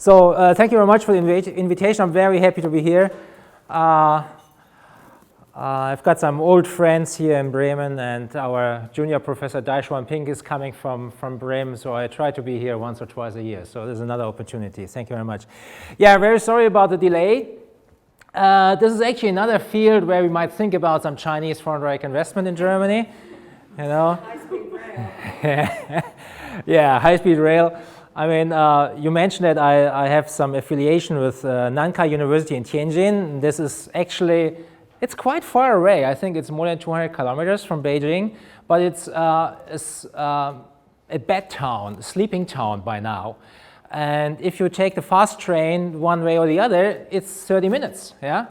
So thank you very much for the invitation. I'm very happy to be here. I've got some old friends here in Bremen, and our junior professor Daishuan Ping is coming from Bremen, so I try to be here once or twice a year. So there's another opportunity. Thank you very much. Yeah, very sorry about the delay. This is actually another field where we might think about some Chinese foreign direct investment in Germany. You know? High-speed rail. Yeah, high-speed rail. I mean, you mentioned that I have some affiliation with Nankai University in Tianjin. This is actually, it's quite far away. I think it's more than 200 kilometers from Beijing, but it's a bed town, a sleeping town by now. And if you take the fast train one way or the other, it's 30 minutes, yeah?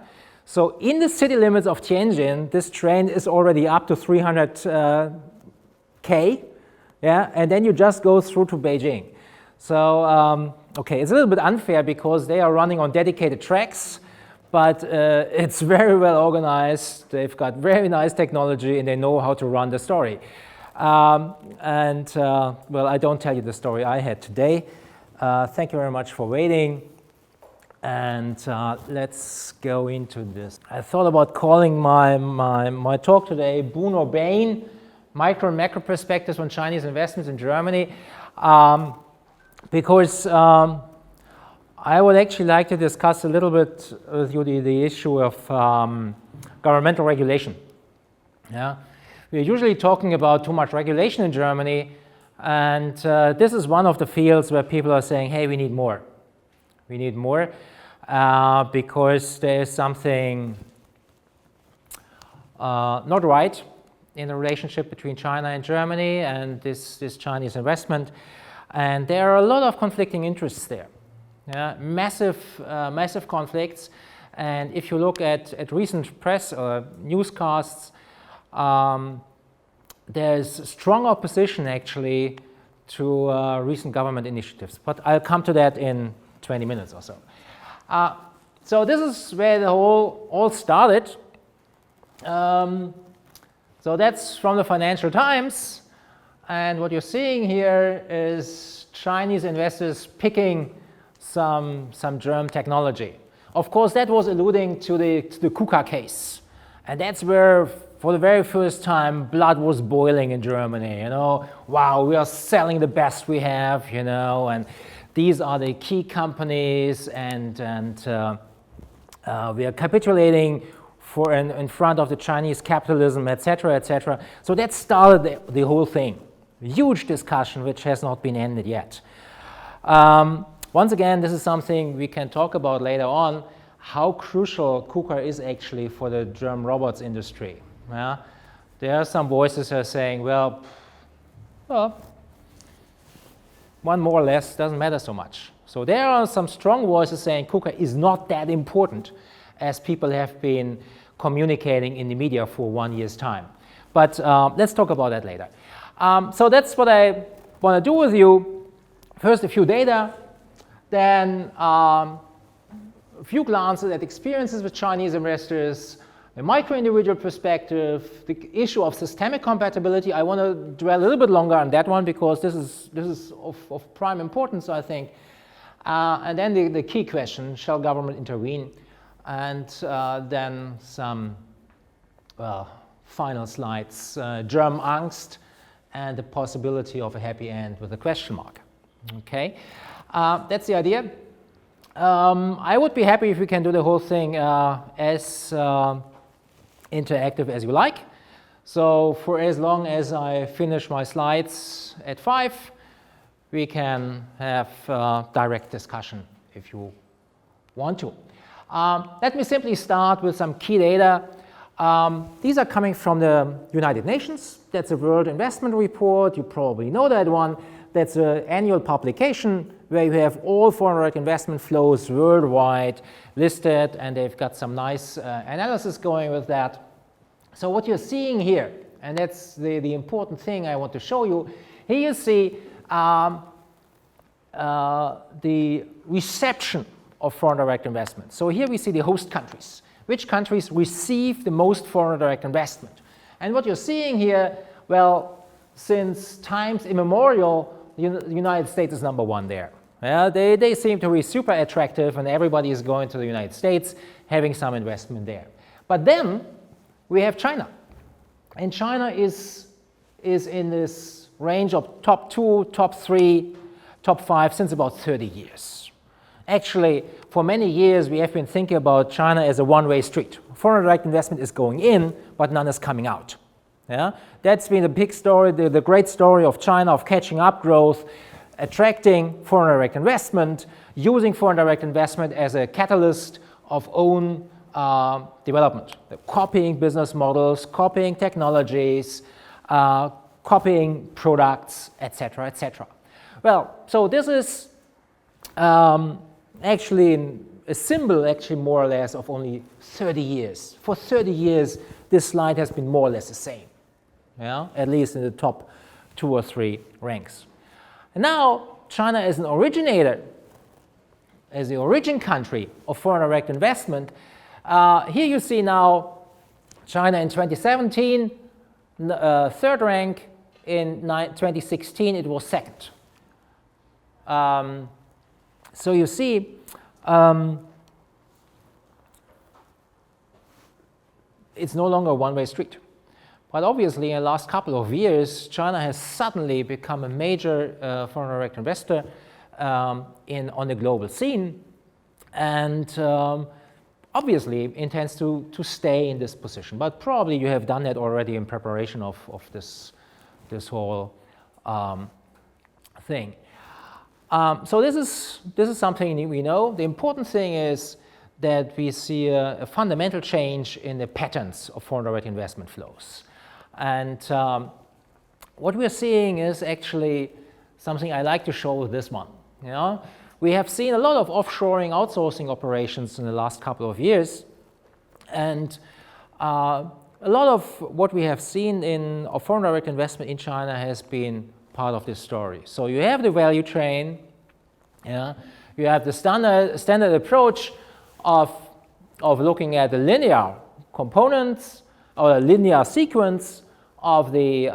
So in the city limits of Tianjin, this train is already up to 300 K, yeah? And then you just go through to Beijing. So, okay, it's a little bit unfair because they are running on dedicated tracks, but it's very well organized. They've got very nice technology and they know how to run the story. Well, I don't tell you the story I had today. Thank you very much for waiting. And let's go into this. I thought about calling my talk today Boon or Bane, Micro and Macro Perspectives on Chinese Investments in Germany. Because I would actually like to discuss a little bit with you the issue of governmental regulation. Yeah? We're usually talking about too much regulation in Germany, and this is one of the fields where people are saying, hey, we need more. We need more because there is something not right in the relationship between China and Germany and this Chinese investment. And there are a lot of conflicting interests there, yeah? Massive conflicts. And if you look at recent press or newscasts, there's strong opposition actually to recent government initiatives. But I'll come to that in 20 minutes or so. So this is where the all started. So that's from the Financial Times. And what you're seeing here is Chinese investors picking some German technology. Of course, that was alluding to the KUKA case. And that's where, for the very first time, blood was boiling in Germany. You know, wow, we are selling the best we have, you know, and these are the key companies, and we are capitulating in front of the Chinese capitalism, etc., etc. So that started the whole thing. Huge discussion which has not been ended yet. Once again, this is something we can talk about later on, how crucial KUKA is actually for the German robots industry. Yeah? There are some voices that are saying, well, one more or less doesn't matter so much. So there are some strong voices saying KUKA is not that important as people have been communicating in the media for 1 year's time. But let's talk about that later. So that's what I want to do with you. First, a few data, then a few glances at experiences with Chinese investors, the micro-individual perspective, the issue of systemic compatibility. I want to dwell a little bit longer on that one because this is of prime importance, I think. And then the key question, shall government intervene? And then some final slides, German Angst, and the possibility of a happy end with a question mark. Okay, that's the idea. I would be happy if we can do the whole thing as interactive as you like. So for as long as I finish my slides at 5, we can have direct discussion if you want to. Let me simply start with some key data. These are coming from the United Nations. That's a World Investment Report. You probably know that one. That's an annual publication where you have all foreign direct investment flows worldwide listed, and they've got some nice analysis going with that. So what you're seeing here, and that's the important thing I want to show you, here you see the reception of foreign direct investment. So here we see the host countries. Which countries receive the most foreign direct investment? And what you're seeing here, well, since times immemorial, the United States is number 1 there. Yeah, they seem to be super attractive, and everybody is going to the United States, having some investment there. But then we have China. And China is in this range of top 2, top 3, top 5 since about 30 years. Actually, for many years, we have been thinking about China as a one-way street. Foreign direct investment is going in, but none is coming out. Yeah? That's been the big story, the great story of China, of catching up growth, attracting foreign direct investment, using foreign direct investment as a catalyst of own development, copying business models, copying technologies, copying products, etc., etc. Well, so this is actually a symbol, actually more or less, of only 30 years. For 30 years, this slide has been more or less the same, yeah? At least in the top 2 or 3 ranks. And now, China is an originator, as the origin country of foreign direct investment. Here you see now China in 2017, third rank. In 2016, it was second. So you see, it's no longer a one-way street. But obviously, in the last couple of years, China has suddenly become a major foreign direct investor on the global scene, and obviously intends to stay in this position. But probably you have done that already in preparation of this whole thing. So this is something we know. The important thing is that we see a fundamental change in the patterns of foreign direct investment flows. And what we're seeing is actually something I like to show with this one. You know? We have seen a lot of offshoring, outsourcing operations in the last couple of years. And a lot of what we have seen in foreign direct investment in China has been part of this story. So you have the value chain, yeah? You have the standard approach of looking at the linear components or a linear sequence of the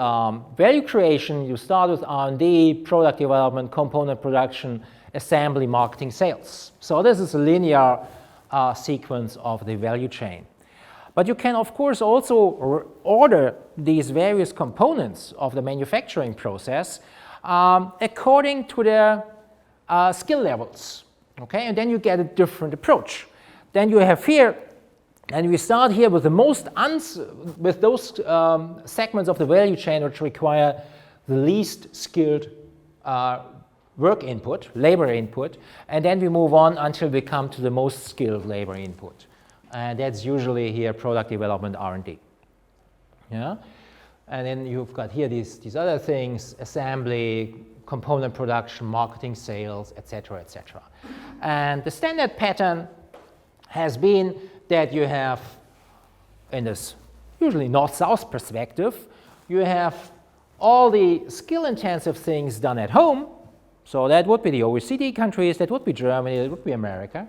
value creation. You start with R&D, product development, component production, assembly, marketing, sales. So this is a linear sequence of the value chain. But you can, of course, also order these various components of the manufacturing process according to their skill levels. Okay, and then you get a different approach. Then you have here, and we start here with the most with those segments of the value chain which require the least skilled work input, labor input, and then we move on until we come to the most skilled labor input. And that's usually here product development, R&D. Yeah? And then you've got here these other things, assembly, component production, marketing, sales, etc., etc. And the standard pattern has been that you have, in this usually north-south perspective, you have all the skill-intensive things done at home. So that would be the OECD countries, that would be Germany, that would be America.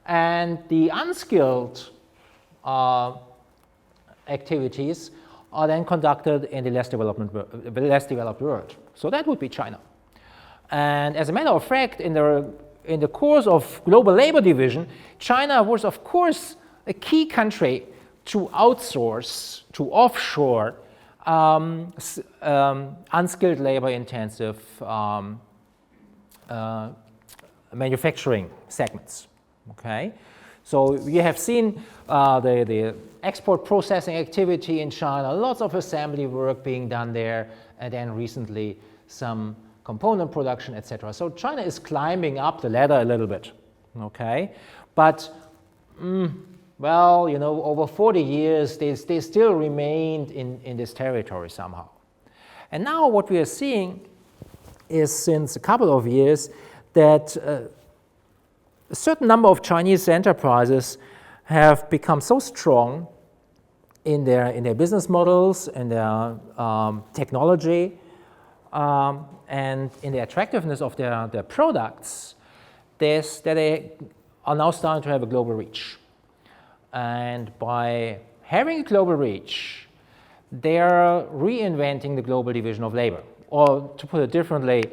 And the unskilled activities are then conducted in the less developed world. So that would be China. And as a matter of fact, in the course of global labor division, China was, of course, a key country to outsource, to offshore unskilled labor-intensive manufacturing segments. Okay, so you have seen the export processing activity in China, lots of assembly work being done there, and then recently some component production, etc. So China is climbing up the ladder a little bit. Okay, but well, you know, over 40 years, they still remained in this territory somehow. And now what we are seeing is, since a couple of years, that a certain number of Chinese enterprises have become so strong in their business models, in their technology, and in the attractiveness of their products, that they are now starting to have a global reach. And by having a global reach, they are reinventing the global division of labor. Or to put it differently,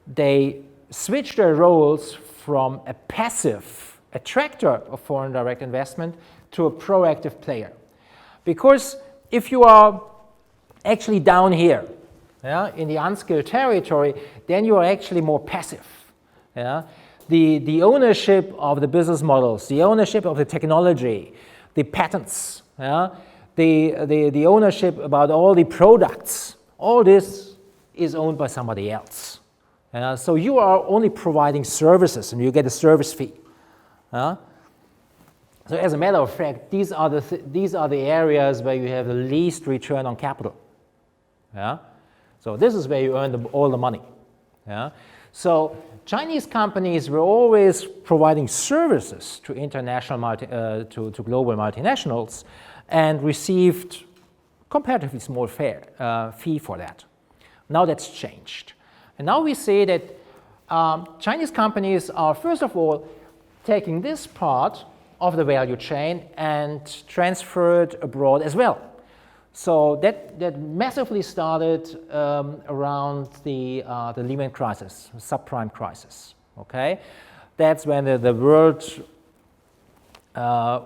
they switch their roles from a passive attractor of foreign direct investment to a proactive player. Because if you are actually down here, in the unskilled territory, then you are actually more passive. The ownership of the business models, the ownership of the technology, the patents, the ownership about all the products, all this is owned by somebody else. So you are only providing services and you get a service fee. So as a matter of fact, these are the areas where you have the least return on capital. So this is where you earn all the money. So Chinese companies were always providing services to international to global multinationals and received comparatively small fee for that. Now that's changed. And now we see that Chinese companies are, first of all, taking this part of the value chain and transfer it abroad as well. So that massively started around the Lehman crisis, subprime crisis. Okay, that's when the world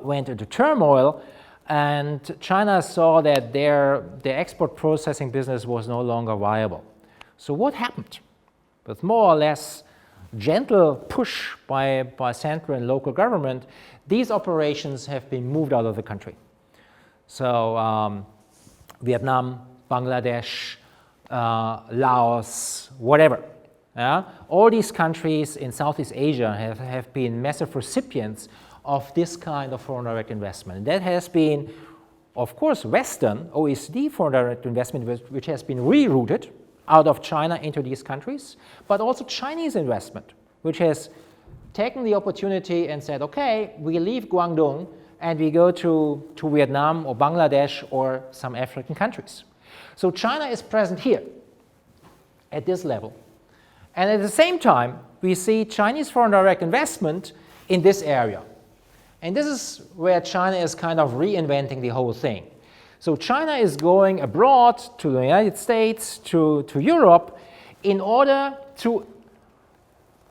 went into turmoil, and China saw that their export processing business was no longer viable. So what happened? With more or less gentle push by central and local government, these operations have been moved out of the country. So Vietnam, Bangladesh, Laos, whatever. All these countries in Southeast Asia have been massive recipients of this kind of foreign direct investment. And that has been, of course, Western OECD foreign direct investment, which has been rerouted out of China into these countries, but also Chinese investment, which has taken the opportunity and said, okay, we leave Guangdong and we go to Vietnam or Bangladesh or some African countries. So China is present here at this level. And at the same time, we see Chinese foreign direct investment in this area. And this is where China is kind of reinventing the whole thing. So China is going abroad to the United States, to Europe, in order to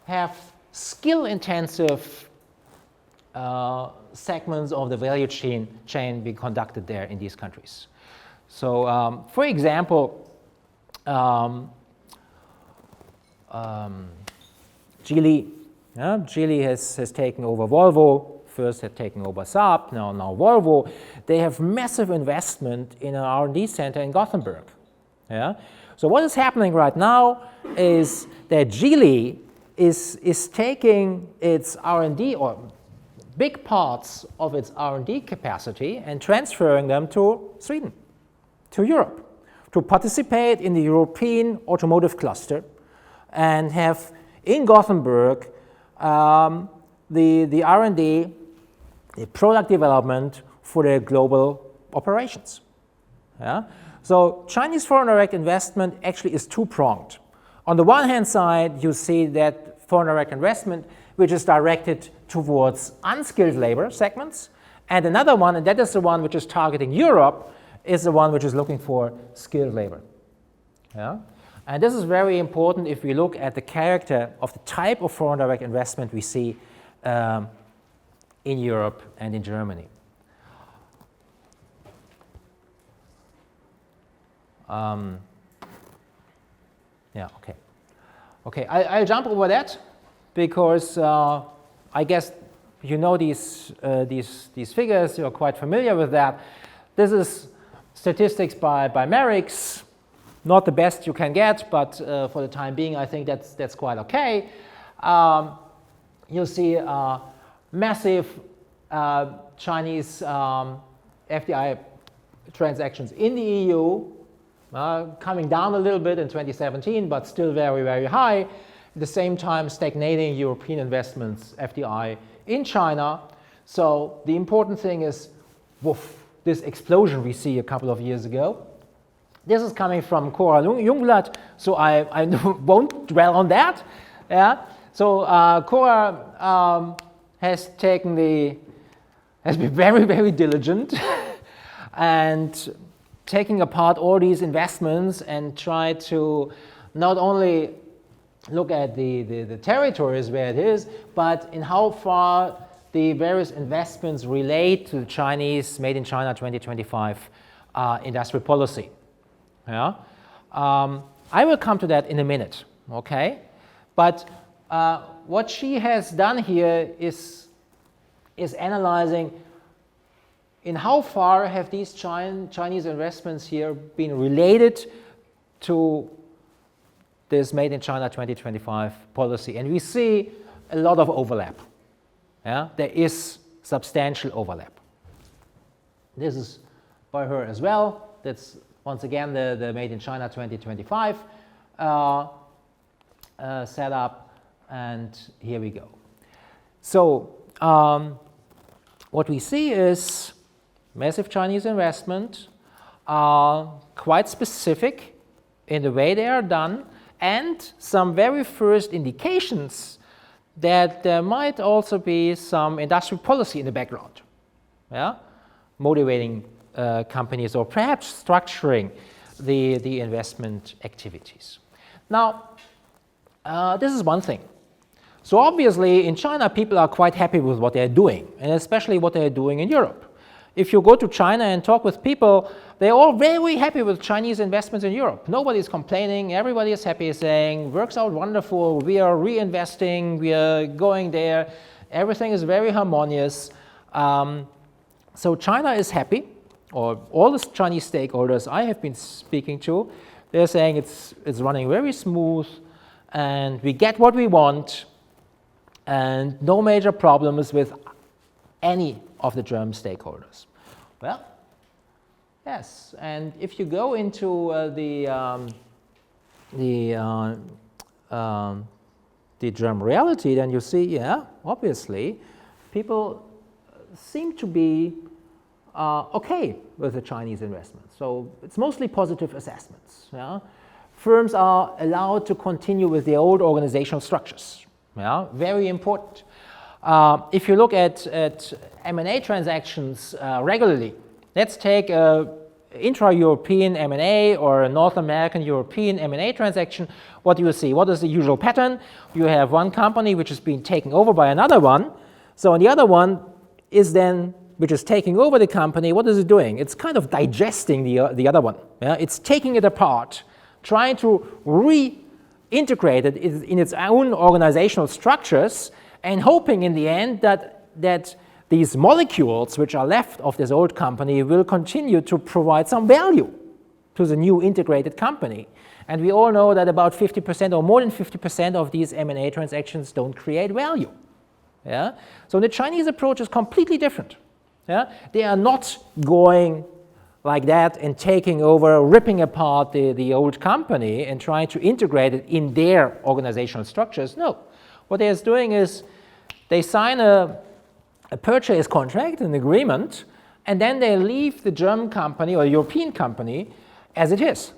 have skill-intensive segments of the value chain be conducted there in these countries. So, for example, Geely has taken over Volvo. First had taken over Saab, now Volvo. They have massive investment in an R&D center in Gothenburg. So what is happening right now is that Geely is taking its R&D or big parts of its R&D capacity and transferring them to Sweden, to Europe, to participate in the European automotive cluster and have in Gothenburg the R&D, the product development for their global operations. So Chinese foreign direct investment actually is two-pronged. On the one hand side, you see that foreign direct investment which is directed towards unskilled labor segments, and another one, and that is the one which is targeting Europe, is the one which is looking for skilled labor. And this is very important if we look at the character of the type of foreign direct investment we see in Europe and in Germany. Okay, I'll jump over that because I guess you know these figures, you're quite familiar with that. This is statistics by Merix, not the best you can get, but for the time being I think that's quite okay. You'll see massive Chinese FDI transactions in the EU, coming down a little bit in 2017, but still very, very high. At the same time, stagnating European investments, FDI, in China. So the important thing is, woof, this explosion we see a couple of years ago. This is coming from Cora Jungblatt, so I won't dwell on that. So Cora has been very, very diligent and taking apart all these investments and try to not only look at the territories where it is, but in how far the various investments relate to the Chinese Made in China 2025 industrial policy. Yeah? I will come to that in a minute, okay? But what she has done here is analyzing in how far have these Chinese investments here been related to this Made in China 2025 policy. And we see a lot of overlap. Yeah? There is substantial overlap. This is by her as well. That's once again the Made in China 2025 setup, and here we go. So what we see is massive Chinese investment, quite specific in the way they are done, and some very first indications that there might also be some industrial policy in the background, yeah? Motivating companies or perhaps structuring the investment activities. Now, this is one thing. So obviously in China people are quite happy with what they're doing, and especially what they're doing in Europe. If you go to China and talk with people, they're all very happy with Chinese investments in Europe. Nobody's complaining, everybody is happy, saying, works out wonderful, we are reinvesting, we are going there, everything is very harmonious. So China is happy, or all the Chinese stakeholders I have been speaking to, they're saying it's running very smooth, and we get what we want, and no major problems with any of the German stakeholders. Well, yes, and if you go into the German reality, then you see, yeah, obviously, people seem to be okay with the Chinese investments. So it's mostly positive assessments. Yeah? Firms are allowed to continue with their old organizational structures. Yeah? Very important. If you look at M&A transactions regularly, let's take an intra-European M&A or a North American European M&A transaction. What do you see? What is the usual pattern? You have one company which is being taken over by another one. So the other one is then, which is taking over the company, what is it doing? It's kind of digesting the other one. Yeah? It's taking it apart, trying to reintegrate it in its own organizational structures, and hoping in the end that these molecules which are left of this old company will continue to provide some value to the new integrated company. And we all know that about 50% or more than 50% of these M&A transactions don't create value. Yeah? So the Chinese approach is completely different. Yeah? They are not going like that and taking over, ripping apart the old company and trying to integrate it in their organizational structures. No. What they're doing is they sign a purchase contract, an agreement, and then they leave the German company or European company as it is.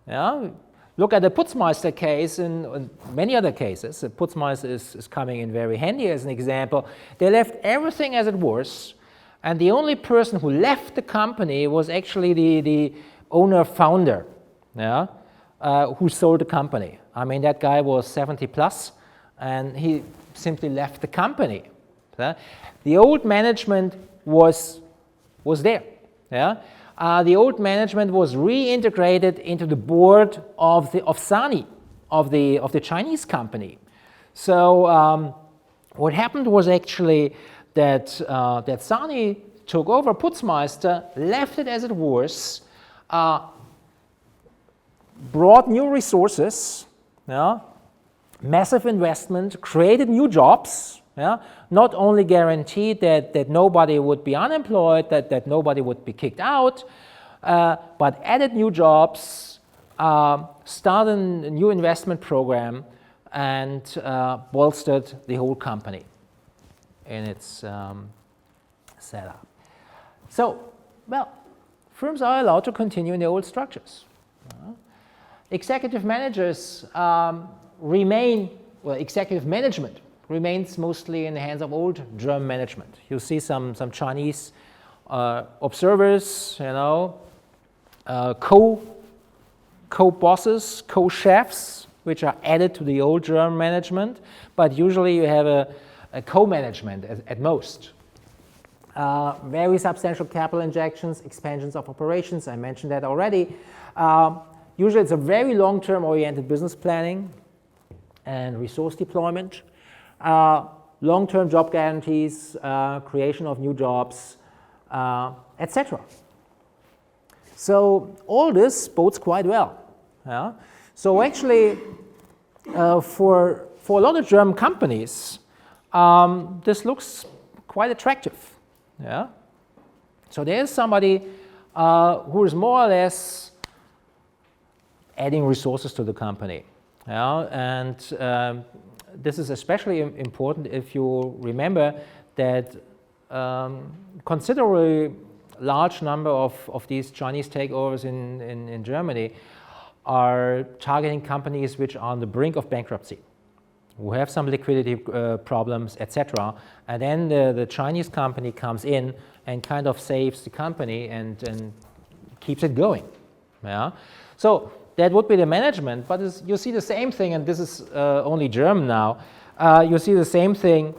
Yeah? Look at the Putzmeister case and many other cases. The Putzmeister is coming in very handy as an example. They left everything as it was, and the only person who left the company was actually the owner-founder, yeah? Who sold the company. I mean, that guy was 70 plus, and he simply left the company. Yeah? The old management was there. Yeah? The old management was reintegrated into the board of SANY, of the Chinese company. So what happened was actually that SANY took over Putzmeister, left it as it was, brought new resources, yeah? Massive investment, created new jobs, yeah? Not only guaranteed that nobody would be unemployed, that nobody would be kicked out, but added new jobs, started a new investment program, and bolstered the whole company in its setup. So, well, firms are allowed to continue in their old structures. Executive managers executive management remains mostly in the hands of old German management. You see some Chinese observers, you know, co-bosses, co-chefs, which are added to the old German management, but usually you have a co-management at most. Very substantial capital injections, expansions of operations, I mentioned that already. Usually it's a very long-term oriented business planning and resource deployment. Long-term job guarantees, creation of new jobs, etc. So all this bodes quite well. Yeah? So actually, for a lot of German companies, this looks quite attractive. Yeah? So there's somebody who is more or less adding resources to the company. Yeah? And this is especially important if you remember that considerably large number of these Chinese takeovers in Germany are targeting companies which are on the brink of bankruptcy, who have some liquidity problems, etc. And then the Chinese company comes in and kind of saves the company and keeps it going. Yeah? So that would be the management, but you see the same thing, and this is only German now, you see the same thing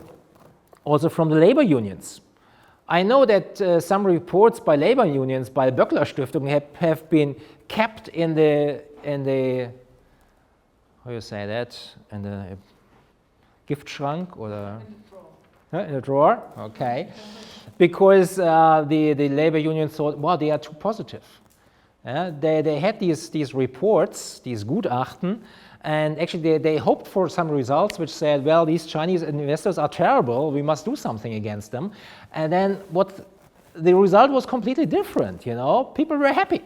also from the labor unions. I know that some reports by labor unions, by the Böckler Stiftung, have been kept in the how do you say that, in the Giftschrank or in the drawer, okay, because the labor union thought, well, they are too positive. They had these reports, these Gutachten, and actually they hoped for some results which said, well, these Chinese investors are terrible, we must do something against them. And then the result was completely different, you know. People were happy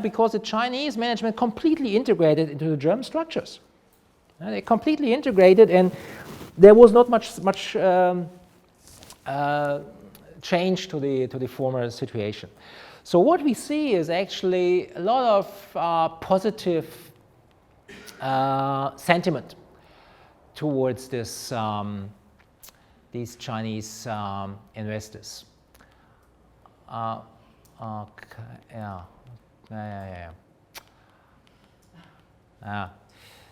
because the Chinese management completely integrated into the German structures. They completely integrated, and there was not much change to the former situation. So what we see is actually a lot of positive sentiment towards these Chinese investors.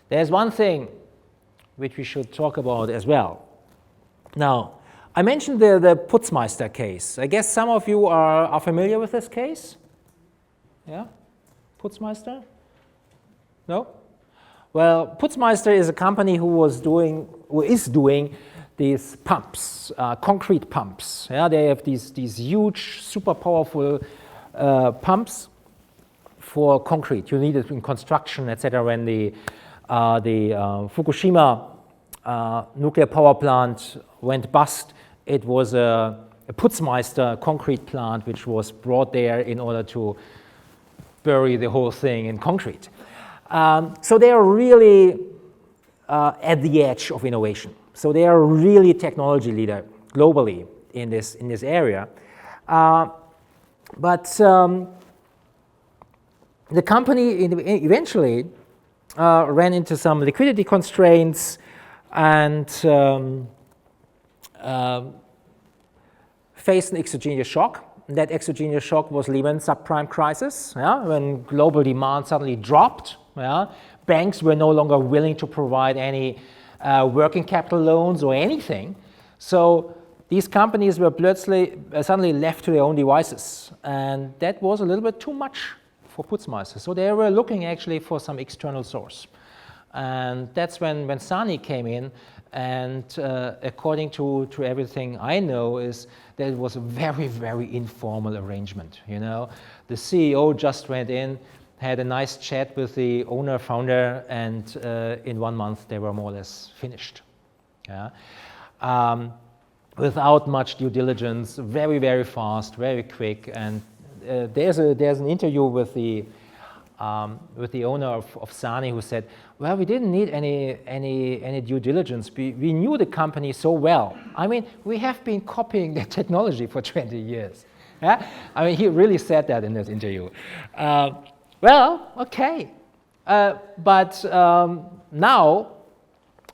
There's one thing which we should talk about as well. Now, I mentioned the Putzmeister case. I guess some of you are familiar with this case? Yeah? Putzmeister? No? Well, Putzmeister is a company who is doing these pumps, concrete pumps. Yeah? They have these huge, super powerful pumps for concrete. You need it in construction, etc. When the Fukushima nuclear power plant went bust, it was a Putzmeister concrete plant which was brought there in order to bury the whole thing in concrete. So they are really at the edge of innovation. So they are really technology leader globally in this area. But the company eventually ran into some liquidity constraints and faced an exogenous shock. That exogenous shock was Lehman subprime crisis, when global demand suddenly dropped. Banks were no longer willing to provide any working capital loans or anything. So these companies were suddenly left to their own devices. And that was a little bit too much for Putzmeister. So they were looking actually for some external source. And that's when Sani came in, and according to everything I know is that it was a very, very informal arrangement. You know, the CEO just went in, had a nice chat with the owner, founder, and in 1 month they were more or less finished. Yeah? Without much due diligence, very, very fast, very quick. And there's an interview with the owner of Sani who said, well, we didn't need any due diligence. We knew the company so well. I mean, we have been copying the technology for 20 years. Yeah? I mean, he really said that in this interview. Well, okay. But now,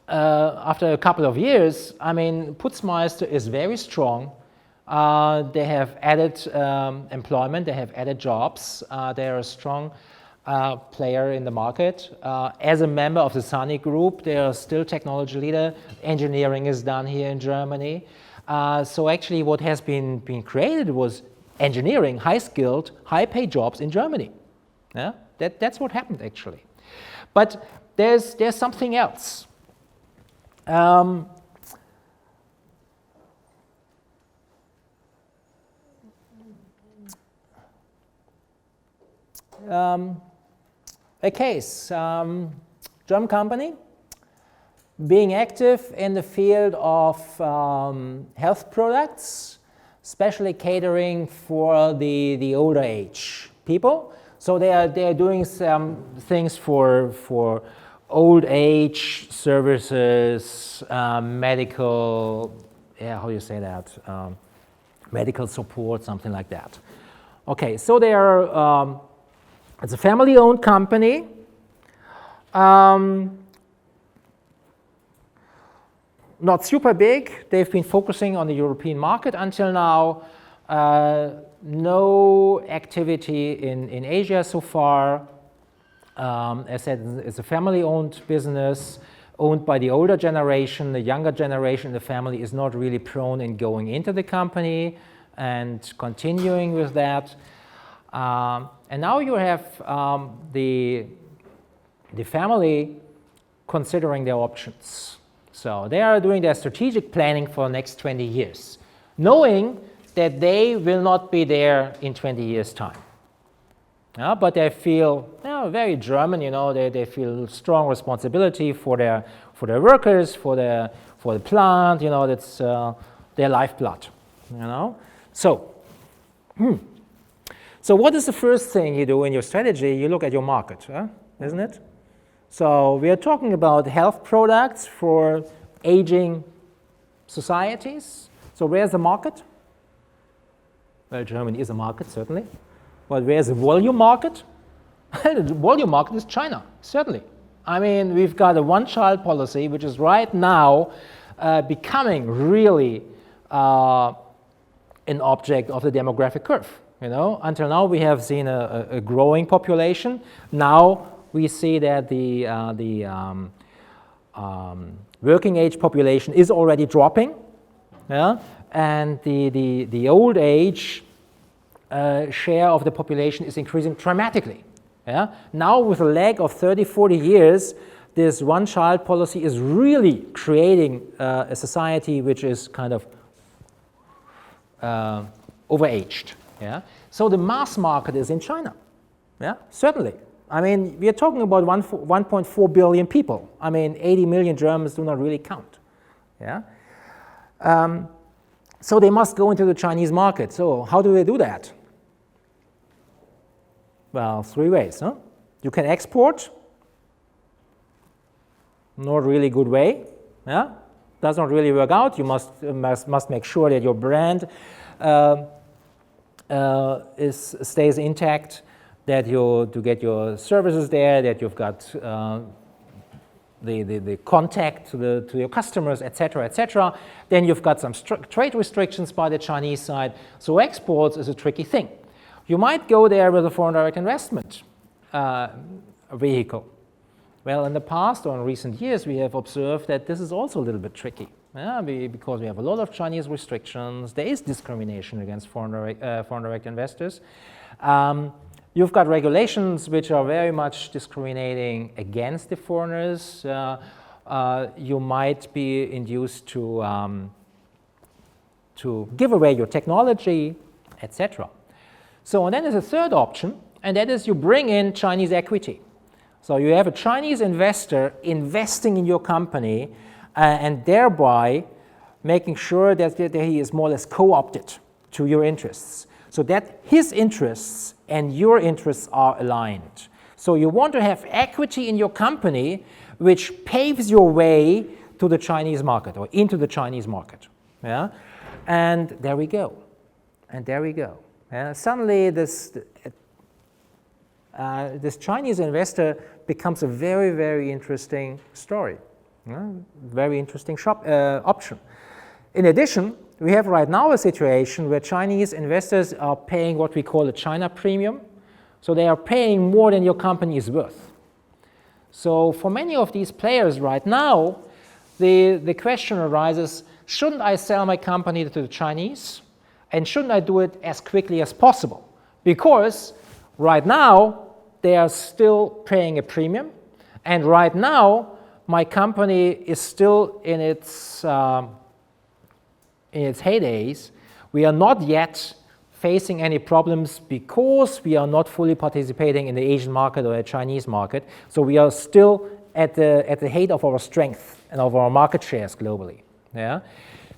after a couple of years, I mean, Putzmeister is very strong. They have added employment, they have added jobs, they are a strong player in the market. As a member of the SANY group, they are still technology leader. Engineering is done here in Germany. So actually what has been created was engineering, high-skilled, high-paid jobs in Germany. Yeah? That's what happened actually. But there's something else. A case, German company being active in the field of health products, especially catering for the older age people. So they are doing some things for old age services, medical, how do you say that? Medical support, something like that. Okay, so they are. It's a family-owned company. Not super big. They've been focusing on the European market until now. No activity in Asia so far. As I said, it's a family-owned business, owned by the older generation. The younger generation in the family is not really prone in going into the company and continuing with that. And now you have the family considering their options. So they are doing their strategic planning for the next 20 years, knowing that they will not be there in 20 years' time. But they feel very German, they feel strong responsibility for their workers, for the plant, that's their lifeblood, So. So what is the first thing you do in your strategy? You look at your market, isn't it? So we are talking about health products for aging societies. So where's the market? Well, Germany is a market, certainly. But where's the volume market? The volume market is China, certainly. I mean, we've got a one-child policy, which is right now becoming really an object of the demographic curve. Until now we have seen a growing population. Now we see that the working age population is already dropping, and the old age share of the population is increasing dramatically. Now with a lag of 30, 40 years, this one-child policy is really creating a society which is kind of overaged. So the mass market is in China. Certainly. I mean, we are talking about 1.4 billion people. I mean, 80 million Germans do not really count. So they must go into the Chinese market. So how do they do that? Well, three ways. You can export. Not really good way. Does not really work out. You must make sure that your brand stays intact, that you get your services there, that you've got the contact to your customers, etc., etc. Then you've got some trade restrictions by the Chinese side. So exports is a tricky thing. You might go there with a foreign direct investment vehicle. Well, in the past or in recent years, we have observed that this is also a little bit tricky. Because we have a lot of Chinese restrictions. There is discrimination against foreign direct investors. You've got regulations which are very much discriminating against the foreigners. You might be induced to give away your technology, etc. So and then there's a third option, and that is you bring in Chinese equity. So you have a Chinese investor investing in your company, and thereby making sure that he is more or less co-opted to your interests, so that his interests and your interests are aligned. So you want to have equity in your company which paves your way to the Chinese market or into the Chinese market. And there we go. Suddenly this Chinese investor becomes a very, very interesting story. Very interesting option. In addition, we have right now a situation where Chinese investors are paying what we call a China premium. So they are paying more than your company is worth. So for many of these players right now, the question arises, shouldn't I sell my company to the Chinese? And shouldn't I do it as quickly as possible? Because right now, they are still paying a premium. And right now, my company is still in its heydays. We are not yet facing any problems because we are not fully participating in the Asian market or the Chinese market. So we are still at the height of our strength and of our market shares globally. Yeah?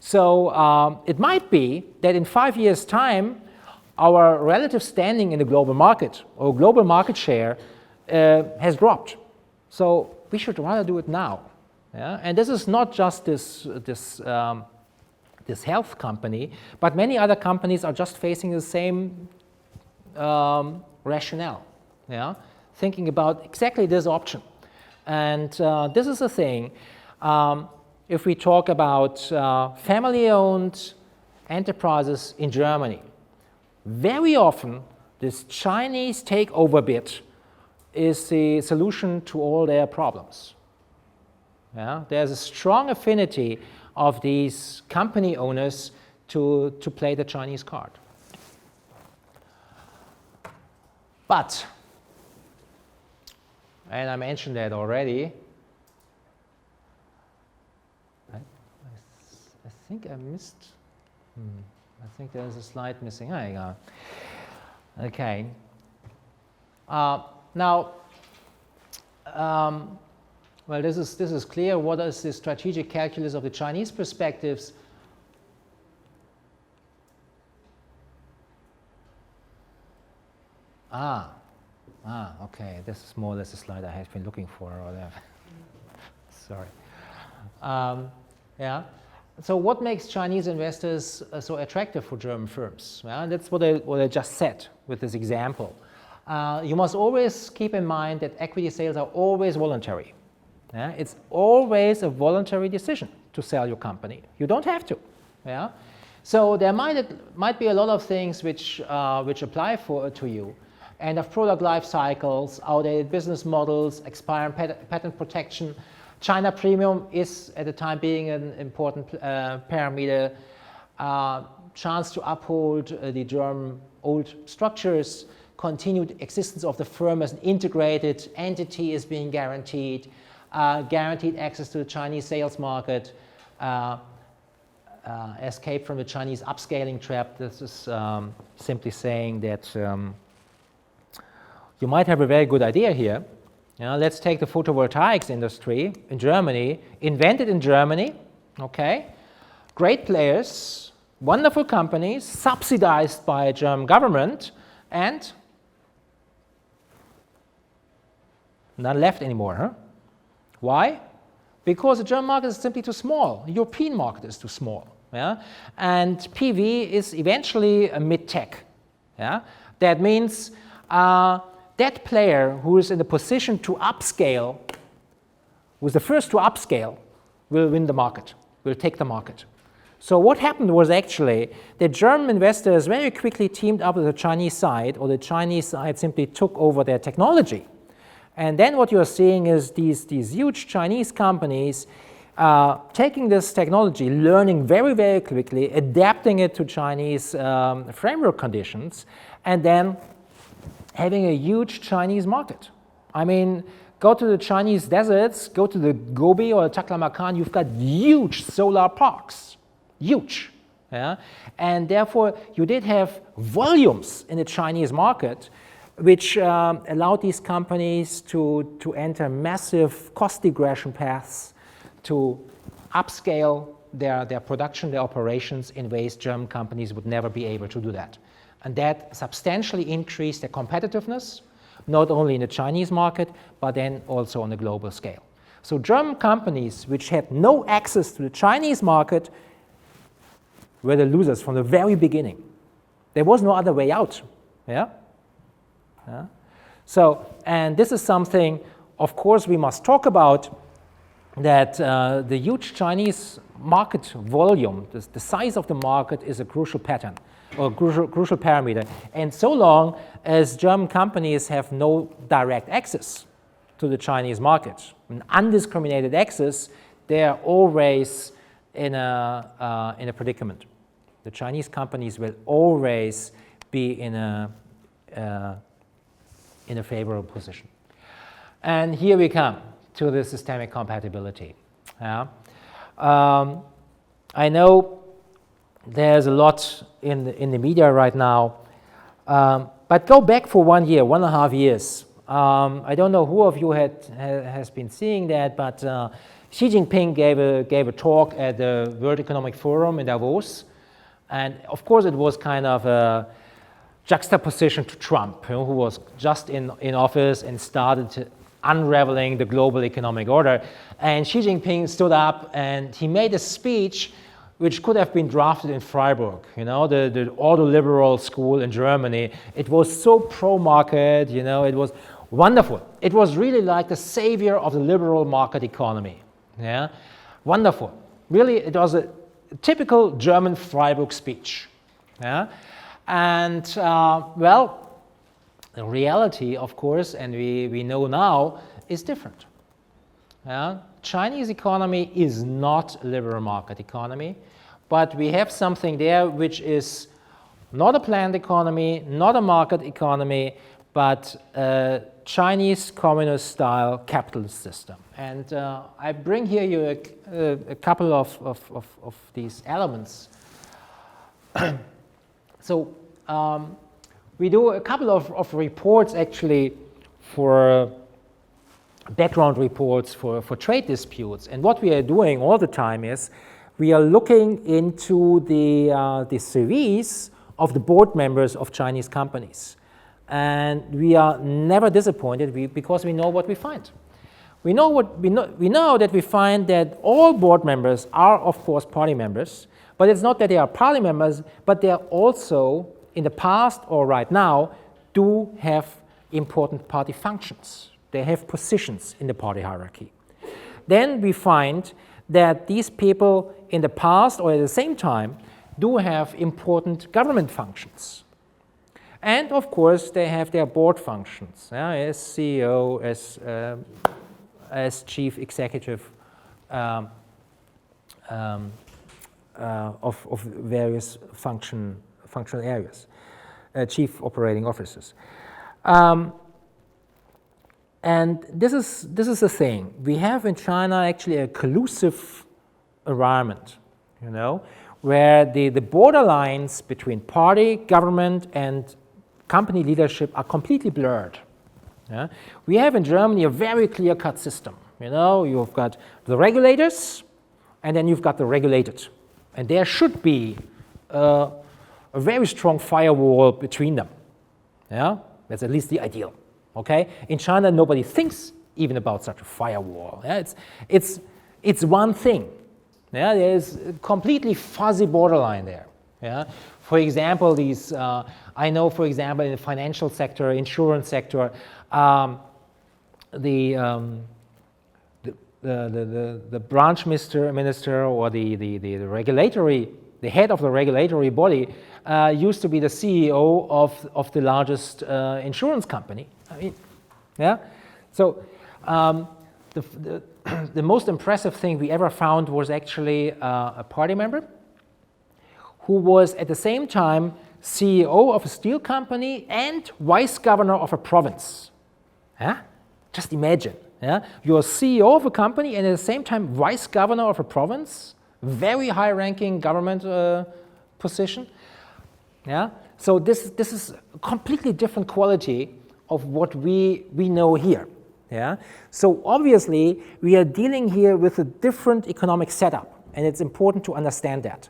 So it might be that in 5 years' time, our relative standing in the global market or global market share has dropped. So we should rather do it now. Yeah? And this is not just this health company, but many other companies are just facing the same rationale, yeah? Thinking about exactly this option. And this is the thing. If we talk about family-owned enterprises in Germany, very often this Chinese takeover bid is the solution to all their problems. Yeah? There's a strong affinity of these company owners to play the Chinese card. But, and I mentioned that already, I think I missed, I think there's a slide missing. There you go. Okay. Now, well, this is clear. What is the strategic calculus of the Chinese perspectives? Okay. This is more or less the slide I have been looking for. Or whatever. Sorry. Yeah. So what makes Chinese investors so attractive for German firms? Well, that's what I just said with this example. You must always keep in mind that equity sales are always voluntary. Yeah? It's always a voluntary decision to sell your company. You don't have to. Yeah? So there might be a lot of things which apply to you. End of product life cycles, outdated business models, expiring patent protection. China premium is at the time being an important parameter. Chance to uphold the German old structures. Continued existence of the firm as an integrated entity is being guaranteed. Guaranteed access to the Chinese sales market. Escape from the Chinese upscaling trap. This is simply saying that you might have a very good idea here. Let's take the photovoltaics industry in Germany, invented in Germany, okay? Great players, wonderful companies, subsidized by a German government, and none left anymore, huh? Why? Because the German market is simply too small. The European market is too small. Yeah? And PV is eventually a mid-tech. Yeah? That means that player who is in the position to upscale, who is the first to upscale, will win the market, will take the market. So what happened was actually the German investors very quickly teamed up with the Chinese side, or the Chinese side simply took over their technology. And then what you're seeing is these huge Chinese companies taking this technology, learning very, very quickly, adapting it to Chinese framework conditions, and then having a huge Chinese market. I mean, go to the Chinese deserts, go to the Gobi or the Taklamakan, you've got huge solar parks, huge. Yeah? And therefore, you did have volumes in the Chinese market which allowed these companies to enter massive cost regression paths, to upscale their production, their operations in ways German companies would never be able to do that. And that substantially increased their competitiveness, not only in the Chinese market, but then also on a global scale. So German companies which had no access to the Chinese market were the losers from the very beginning. There was no other way out. Yeah? So, and this is something, of course, we must talk about. that the huge Chinese market volume, the size of the market, is a crucial pattern or crucial parameter. And so long as German companies have no direct access to the Chinese market, an undiscriminated access, they are always in a predicament. The Chinese companies will always be in a favorable position. And here we come to the systemic compatibility. Yeah. I know there's a lot in the media right now, but go back for 1 year, 1.5 years. I don't know who of you has been seeing that, but Xi Jinping gave a talk at the World Economic Forum in Davos, and of course it was kind of a juxtaposition to Trump, who was just in office and started unraveling the global economic order. And Xi Jinping stood up and he made a speech which could have been drafted in Freiburg, the ordo-liberal school in Germany. It was so pro-market, it was wonderful. It was really like the savior of the liberal market economy. Yeah, wonderful. Really, it was a typical German Freiburg speech. Yeah, and well, the reality, of course, and we know now, is different. Yeah? Chinese economy is not a liberal market economy, but we have something there which is not a planned economy, not a market economy, but a Chinese communist-style capitalist system. And I bring here you a couple of these elements. So we do a couple of reports actually for background reports for trade disputes. And what we are doing all the time is we are looking into the CVs of the board members of Chinese companies. And we are never disappointed because we know what we find. We know that we find that all board members are, of course, party members, but it's not that they are party members, but they are also, in the past or right now, do have important party functions. They have positions in the party hierarchy. Then we find that these people in the past or at the same time do have important government functions. And of course, they have their board functions, as CEO, as chief executive of various functional areas, chief operating officers. And this is the thing. We have in China actually a collusive environment, where the borderlines between party, government, and company leadership are completely blurred. Yeah? We have in Germany a very clear-cut system. You've got the regulators, and then you've got the regulated. And there should be a very strong firewall between them. Yeah? That's at least the ideal. Okay? In China, nobody thinks even about such a firewall. Yeah? It's one thing. Yeah? There's a completely fuzzy borderline there. Yeah? For example, I know, for example, in the financial sector, insurance sector, the branch minister or the head of the regulatory body used to be the CEO of the largest insurance company. Yeah. So the most impressive thing we ever found was actually a party member who was at the same time CEO of a steel company and vice governor of a province. Yeah? Just imagine. Yeah? You're CEO of a company and at the same time vice governor of a province, very high-ranking government position. Yeah? So this is a completely different quality of what we know here. Yeah? So obviously, we are dealing here with a different economic setup, and it's important to understand that.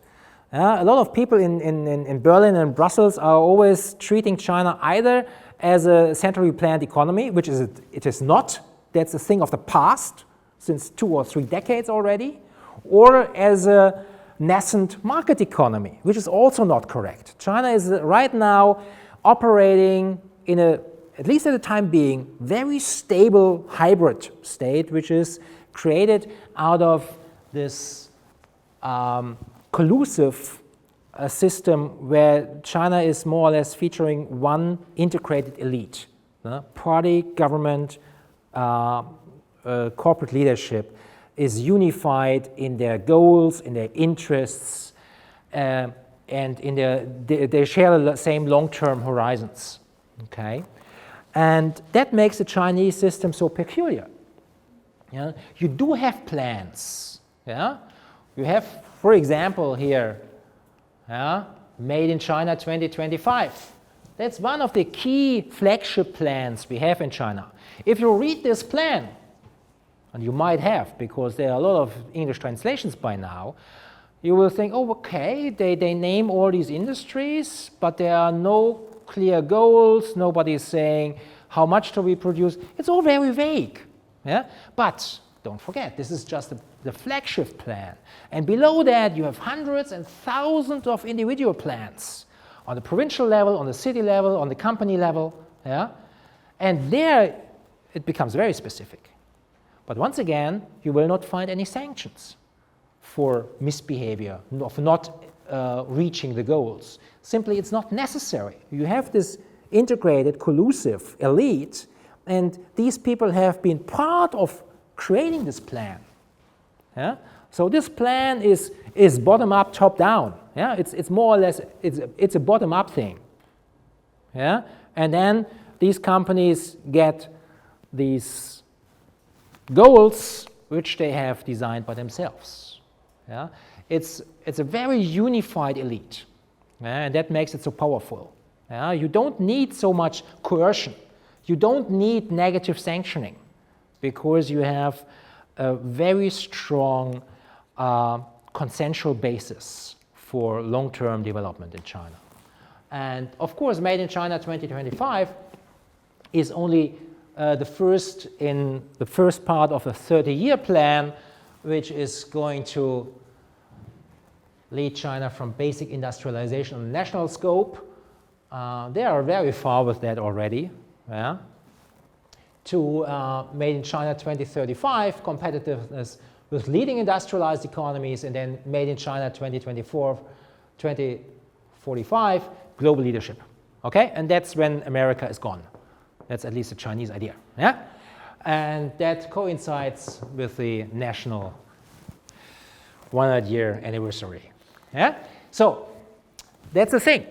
A lot of people in Berlin and Brussels are always treating China either as a centrally planned economy, which it is not. That's a thing of the past, since 2 or 3 decades already, or as a nascent market economy, which is also not correct. China is right now operating in at least at the time being, very stable hybrid state, which is created out of this collusive system where China is more or less featuring one integrated elite, party, government, corporate leadership is unified in their goals, in their interests, and in they share the same long-term horizons, okay? And that makes the Chinese system so peculiar. Yeah? You do have plans, yeah? You have, for example, here, Made in China 2025. That's one of the key flagship plans we have in China. If you read this plan, and you might have, because there are a lot of English translations by now, you will think, oh, okay, they name all these industries, but there are no clear goals, nobody is saying how much do we produce. It's all very vague. Yeah? But don't forget, this is just the flagship plan. And below that, you have hundreds and thousands of individual plans on the provincial level, on the city level, on the company level. Yeah? And there, it becomes very specific. But once again, you will not find any sanctions for misbehavior, of not reaching the goals. Simply, it's not necessary. You have this integrated, collusive elite, and these people have been part of creating this plan. Yeah? So this plan is bottom-up, top-down. Yeah? It's more or less, it's a bottom-up thing. Yeah? And then these companies get these goals which they have designed by themselves. Yeah? It's a very unified elite, and that makes it so powerful. Yeah? You don't need so much coercion. You don't need negative sanctioning because you have a very strong consensual basis for long-term development in China. And of course, Made in China 2025 is only the first part of a 30-year plan, which is going to lead China from basic industrialization on a national scope. They are very far with that already. Yeah? To Made in China 2035, competitiveness with leading industrialized economies, and then Made in China 2024, 2045, global leadership. Okay? And that's when America is gone. That's at least a Chinese idea. Yeah? And that coincides with the national 100-year anniversary. Yeah? So that's the thing.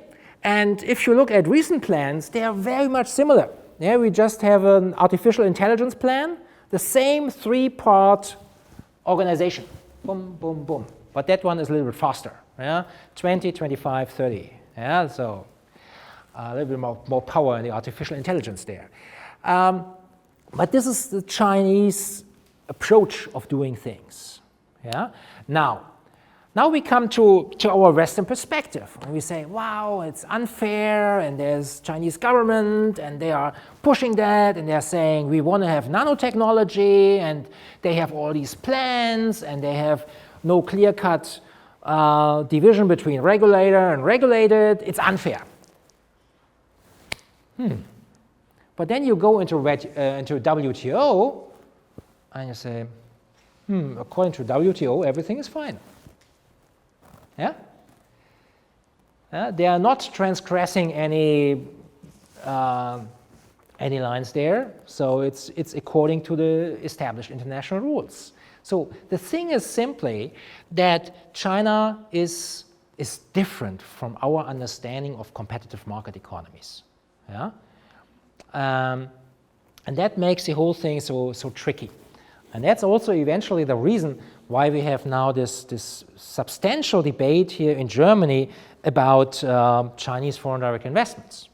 And if you look at recent plans, they are very much similar. Yeah, we just have an artificial intelligence plan, the same three-part organization. Boom, boom, boom. But that one is a little bit faster. Yeah? 20, 25, 30. Yeah? So a little bit more power in the artificial intelligence there. But this is the Chinese approach of doing things. Yeah? Now we come to our Western perspective, and we say, wow, it's unfair, and there's Chinese government, and they are pushing that, and they're saying we want to have nanotechnology, and they have all these plans, and they have no clear-cut division between regulator and regulated. It's unfair. But then you go into WTO, and you say, according to WTO, everything is fine. Yeah? They are not transgressing any lines there, so it's according to the established international rules. So the thing is simply that China is different from our understanding of competitive market economies. Yeah? And that makes the whole thing so tricky. And that's also eventually the reason why we have now this substantial debate here in Germany about Chinese foreign direct investments.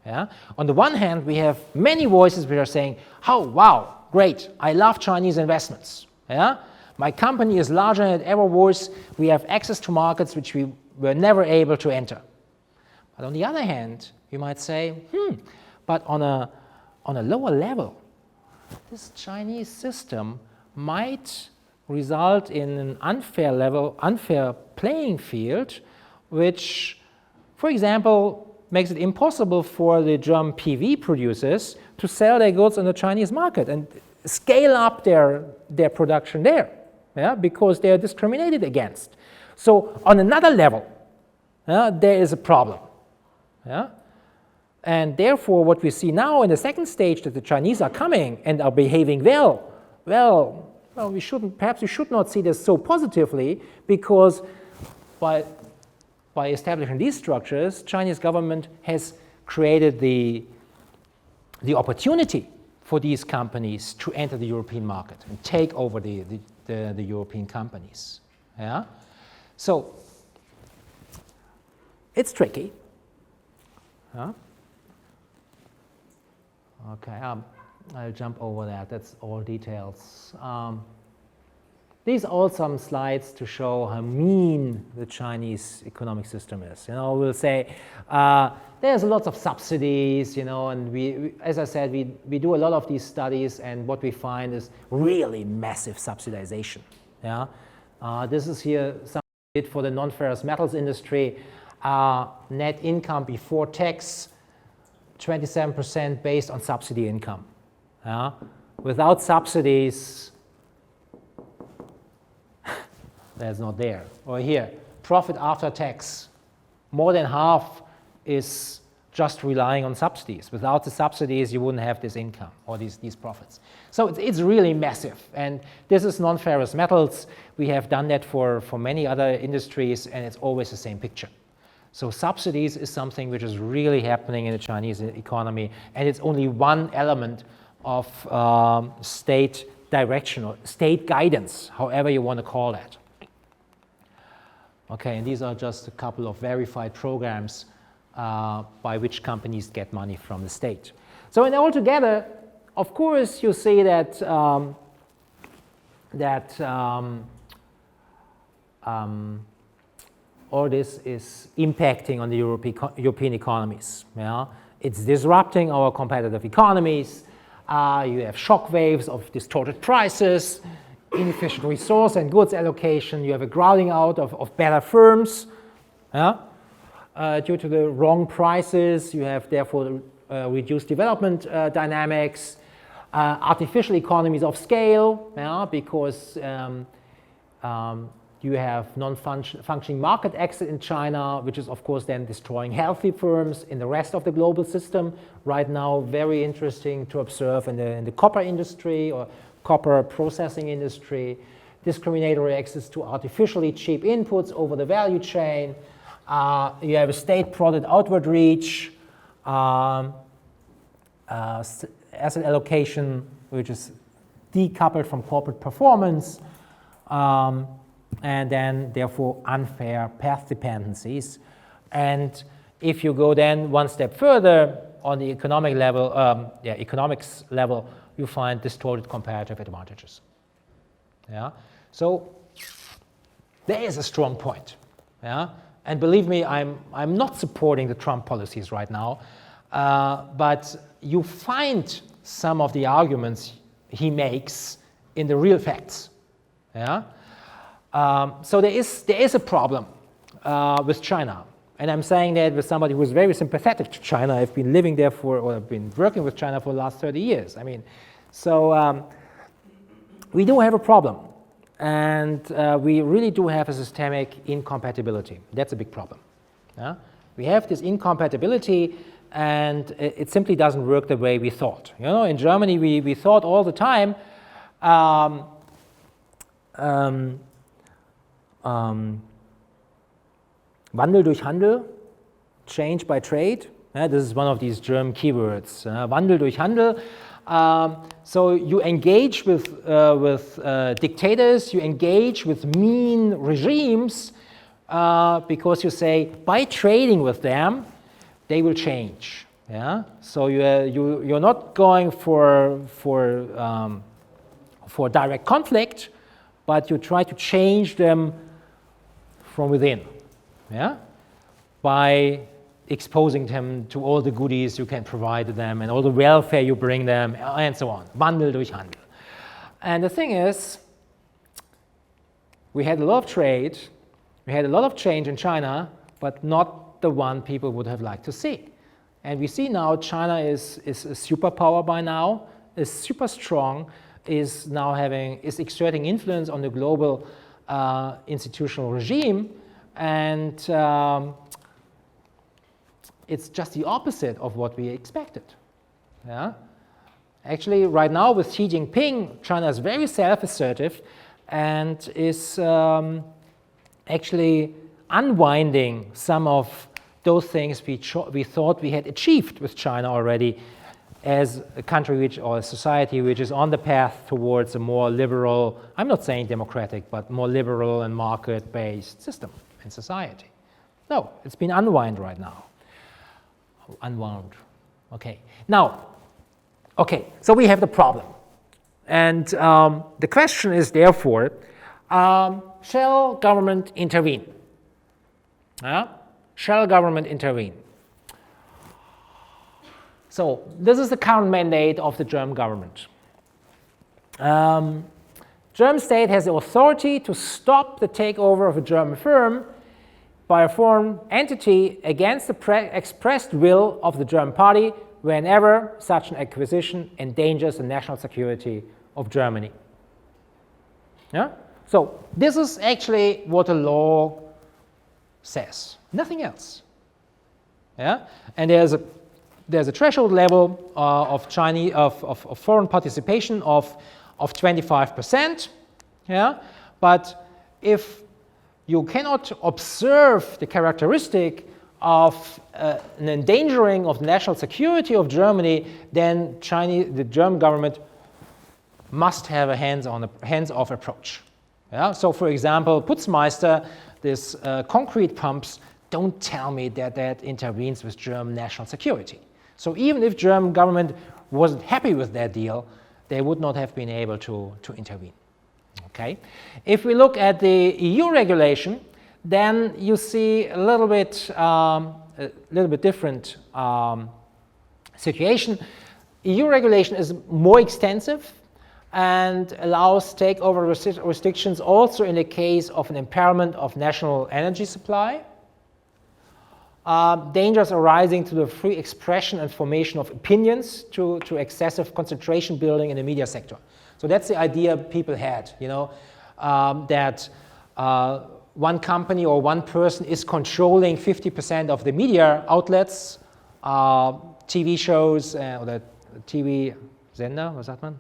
Yeah? On the one hand, we have many voices which are saying, oh, wow, great, I love Chinese investments. Yeah? My company is larger than it ever was. We have access to markets which we were never able to enter. But on the other hand, you might say, but on a lower level, this Chinese system might result in an unfair playing field, which, for example, makes it impossible for the German PV producers to sell their goods on the Chinese market. And scale up their production there, yeah, because they are discriminated against. So on another level, there is a problem. Yeah? And therefore, what we see now in the second stage, that the Chinese are coming and are behaving well, perhaps we should not see this so positively, because by establishing these structures, Chinese government has created the opportunity for these companies to enter the European market and take over the European companies. Yeah? So it's tricky. Huh? Okay, I'll jump over that. That's all details. These are all some slides to show how mean the Chinese economic system is. You know, we'll say there's lots of subsidies, you know, and we as I said, we do a lot of these studies, and what we find is really massive subsidization. Yeah, this is here something we did for the non-ferrous metals industry. Net income before tax, 27% based on subsidy income. Yeah? Without subsidies, that's not there. Or here, profit after tax, more than half is just relying on subsidies. Without the subsidies, you wouldn't have this income or these profits. So it's really massive. And this is non-ferrous metals. We have done that for many other industries, and it's always the same picture. So subsidies is something which is really happening in the Chinese economy, and it's only one element of state direction or state guidance, however you want to call that. Okay, and these are just a couple of verified programs by which companies get money from the state. So in altogether, of course, you see that all this is impacting on the European economies. Yeah? It's disrupting our competitive economies. You have shock waves of distorted prices, inefficient resource and goods allocation. You have a crowding out of better firms. Yeah? Due to the wrong prices, you have therefore reduced development dynamics, artificial economies of scale, yeah? Because you have non-functioning market exit in China, which is, of course, then destroying healthy firms in the rest of the global system. Right now, very interesting to observe in the copper industry or copper processing industry, discriminatory access to artificially cheap inputs over the value chain. You have a state product outward reach, asset allocation, which is decoupled from corporate performance. And then therefore unfair path dependencies. And if you go then one step further on the economic level, economics level, you find distorted comparative advantages. Yeah? So there is a strong point. Yeah? And believe me, I'm not supporting the Trump policies right now, but you find some of the arguments he makes in the real facts. Yeah? So there is a problem with China, and I'm saying that with somebody who is very sympathetic to China. I've been living there or I've been working with China for the last 30 years. I mean, so we do have a problem, and we really do have a systemic incompatibility. That's a big problem. Yeah? We have this incompatibility, and it simply doesn't work the way we thought. You know, in Germany, we thought all the time. Wandel durch Handel, change by trade. This is one of these German keywords. Wandel durch Handel. So you engage with dictators, you engage with mean regimes because you say by trading with them, they will change. Yeah. So you're not going for direct conflict, but you try to change them from within, yeah, by exposing them to all the goodies you can provide them and all the welfare you bring them and so on. Wandel durch Handel. And the thing is, we had a lot of trade, we had a lot of change in China, but not the one people would have liked to see. And we see now China is a superpower by now, is super strong, is now is exerting influence on the global institutional regime, and it's just the opposite of what we expected. Yeah? Actually, right now with Xi Jinping, China is very self-assertive and is actually unwinding some of those things we thought we had achieved with China already as a country or a society which is on the path towards a more liberal, I'm not saying democratic, but more liberal and market-based system in society. No, it's been unwound right now. Unwound. Okay. Now, okay, so we have the problem. And the question is therefore, shall government intervene? Shall government intervene? So this is the current mandate of the German government. German state has the authority to stop the takeover of a German firm by a foreign entity against the expressed will of the German party whenever such an acquisition endangers the national security of Germany. Yeah? So this is actually what the law says, nothing else. Yeah? And there's a threshold level of foreign participation of 25%. Yeah? But if you cannot observe the characteristic of an endangering of the national security of Germany, then the German government must have a hands-off approach. Yeah? So, for example, Putzmeister, this concrete pumps, don't tell me that intervenes with German national security. So even if German government wasn't happy with that deal, they would not have been able to intervene. Okay? If we look at the EU regulation, then you see a little bit different situation. EU regulation is more extensive and allows takeover restrictions also in the case of an impairment of national energy supply, dangers arising to the free expression and formation of opinions, to excessive concentration building in the media sector. So that's the idea people had, that one company or one person is controlling 50% of the media outlets, TV shows, or the TV Sender, was sagt man?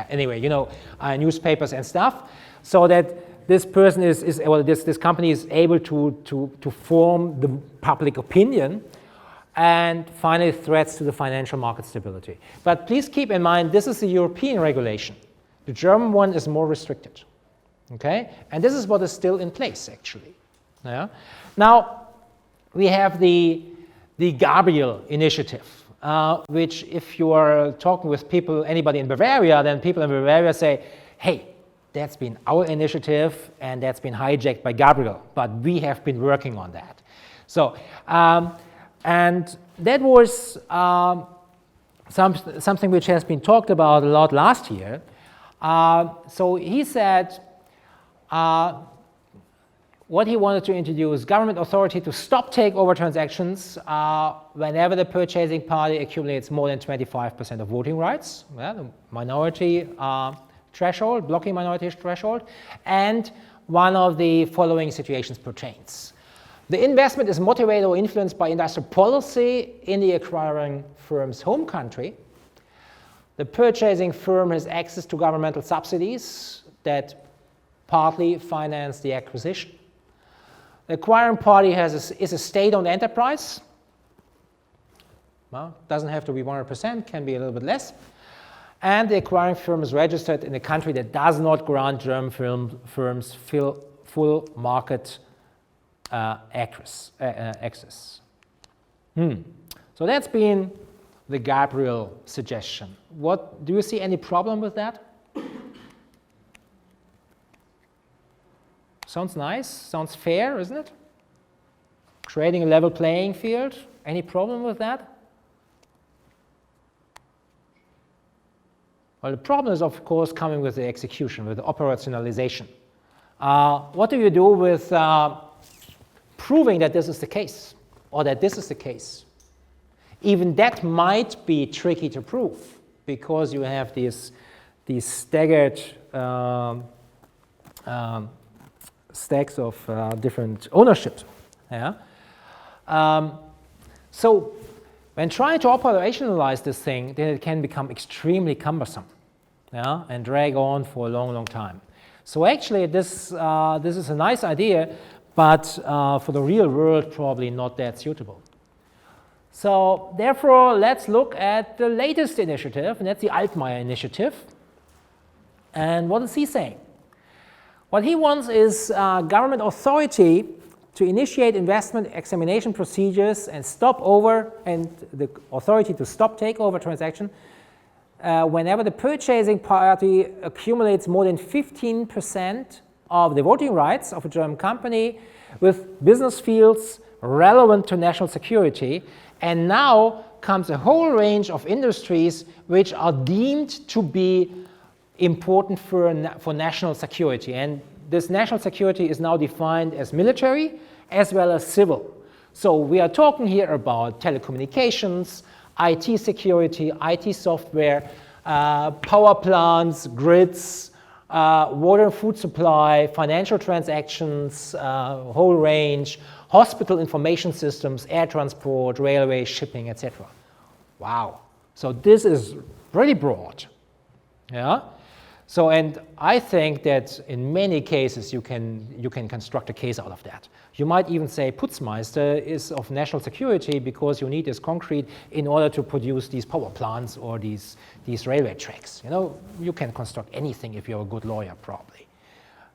Anyway, newspapers and stuff, so that this person this company is able to form the public opinion, and finally threats to the financial market stability. But please keep in mind, this is the European regulation. The German one is more restricted. Okay? And this is what is still in place, actually. Yeah? Now, we have the Gabriel Initiative, which if you are talking with anybody in Bavaria, then people in Bavaria say, hey, that's been our initiative and that's been hijacked by Gabriel, but we have been working on that. So, and that was something which has been talked about a lot last year. So he said what he wanted to introduce, government authority to stop takeover transactions whenever the purchasing party accumulates more than 25% of voting rights, the minority threshold, blocking minority threshold, and one of the following situations pertains. The investment is motivated or influenced by industrial policy in the acquiring firm's home country. The purchasing firm has access to governmental subsidies that partly finance the acquisition. The acquiring party is a state-owned enterprise. Well, doesn't have to be 100%, can be a little bit less. And the acquiring firm is registered in a country that does not grant German firms full market access. So that's been the Gabriel suggestion. Do you see any problem with that? Sounds nice, sounds fair, isn't it? Creating a level playing field. Any problem with that? Well, the problem is, of course, coming with the execution, with the operationalization. What do you do with proving that this is the case, or that this is the case? even that might be tricky to prove because you have these staggered stacks of different ownerships. Yeah? So when trying to operationalize this thing, then it can become extremely cumbersome, yeah, and drag on for a long, long time. So actually, this is a nice idea, but for the real world, probably not that suitable. So therefore, let's look at the latest initiative, and that's the Altmaier initiative. And what is he saying? What he wants is government authority to initiate investment examination procedures and the authority to stop takeover transaction whenever the purchasing party accumulates more than 15% of the voting rights of a German company with business fields relevant to national security. And now comes a whole range of industries which are deemed to be important for national security. And this national security is now defined as military as well as civil. So we are talking here about telecommunications, IT security, IT software, power plants, grids, water and food supply, financial transactions, whole range, hospital information systems, air transport, railway, shipping, etc. Wow. So this is really broad. Yeah. So, and I think that in many cases you can construct a case out of that. You might even say Putzmeister is of national security because you need this concrete in order to produce these power plants or these railway tracks. You know, you can construct anything if you're a good lawyer, probably.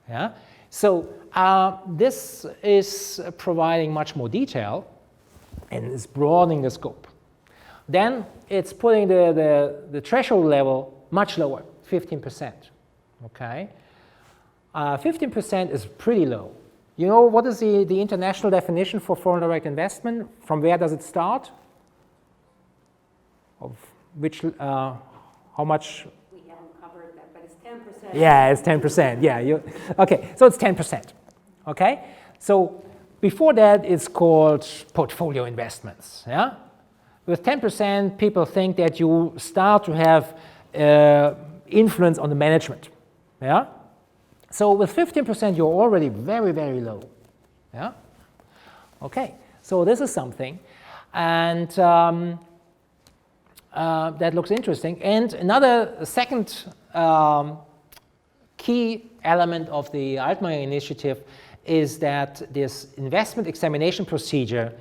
Yeah. So this is providing much more detail and is broadening the scope. Then it's putting the threshold level much lower. 15%, okay? 15% is pretty low. You know what is the international definition for foreign direct investment? From where does it start? Of which, how much? We haven't covered that, but it's 10%. Yeah, it's 10%, yeah. Okay, so it's 10%, okay? So before that, it's called portfolio investments, yeah? With 10%, people think that you start to have influence on the management, yeah? So with 15%, you're already very, very low, yeah? Okay, so this is something, and that looks interesting. And another second key element of the Altmaier initiative is that this investment examination procedure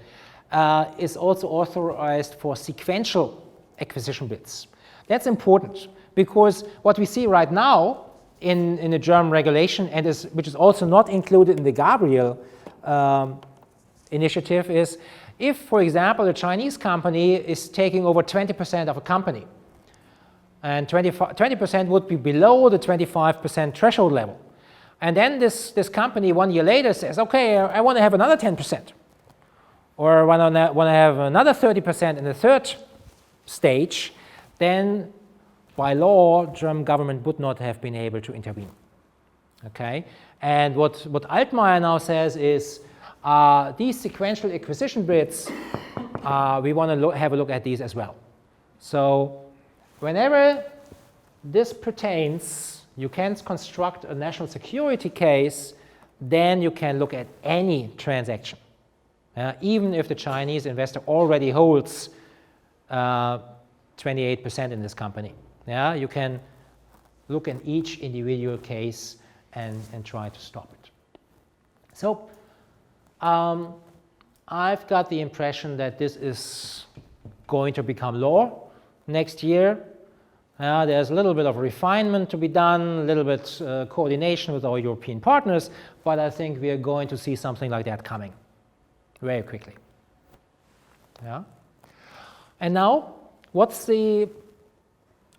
is also authorized for sequential acquisition bids. That's important because what we see right now in the German regulation, and which is also not included in the Gabriel initiative, is if, for example, a Chinese company is taking over 20% of a company, and 20% would be below the 25% threshold level, and then this company 1 year later says, okay, I want to have another 10%, or want to have another 30% in the third stage, then by law, German government would not have been able to intervene. Okay, and what Altmaier now says is these sequential acquisition bids, we want to have a look at these as well. So whenever this pertains, you can construct a national security case, then you can look at any transaction, even if the Chinese investor already holds 28% in this company. Yeah, you can look at each individual case and try to stop it. So I've got the impression that this is going to become law next year. There's a little bit of refinement to be done, a little bit coordination with our European partners, but I think we are going to see something like that coming very quickly. Yeah. And now, what's the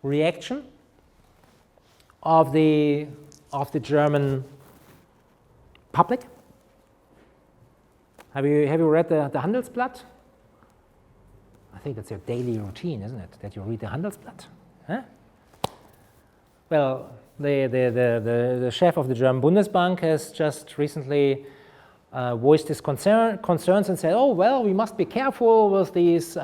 reaction of the German public? Have you read the Handelsblatt? I think that's your daily routine, isn't it? That you read the Handelsblatt. Huh? Well, the chef of the German Bundesbank has just recently voiced his concerns and said, oh, well, we must be careful with these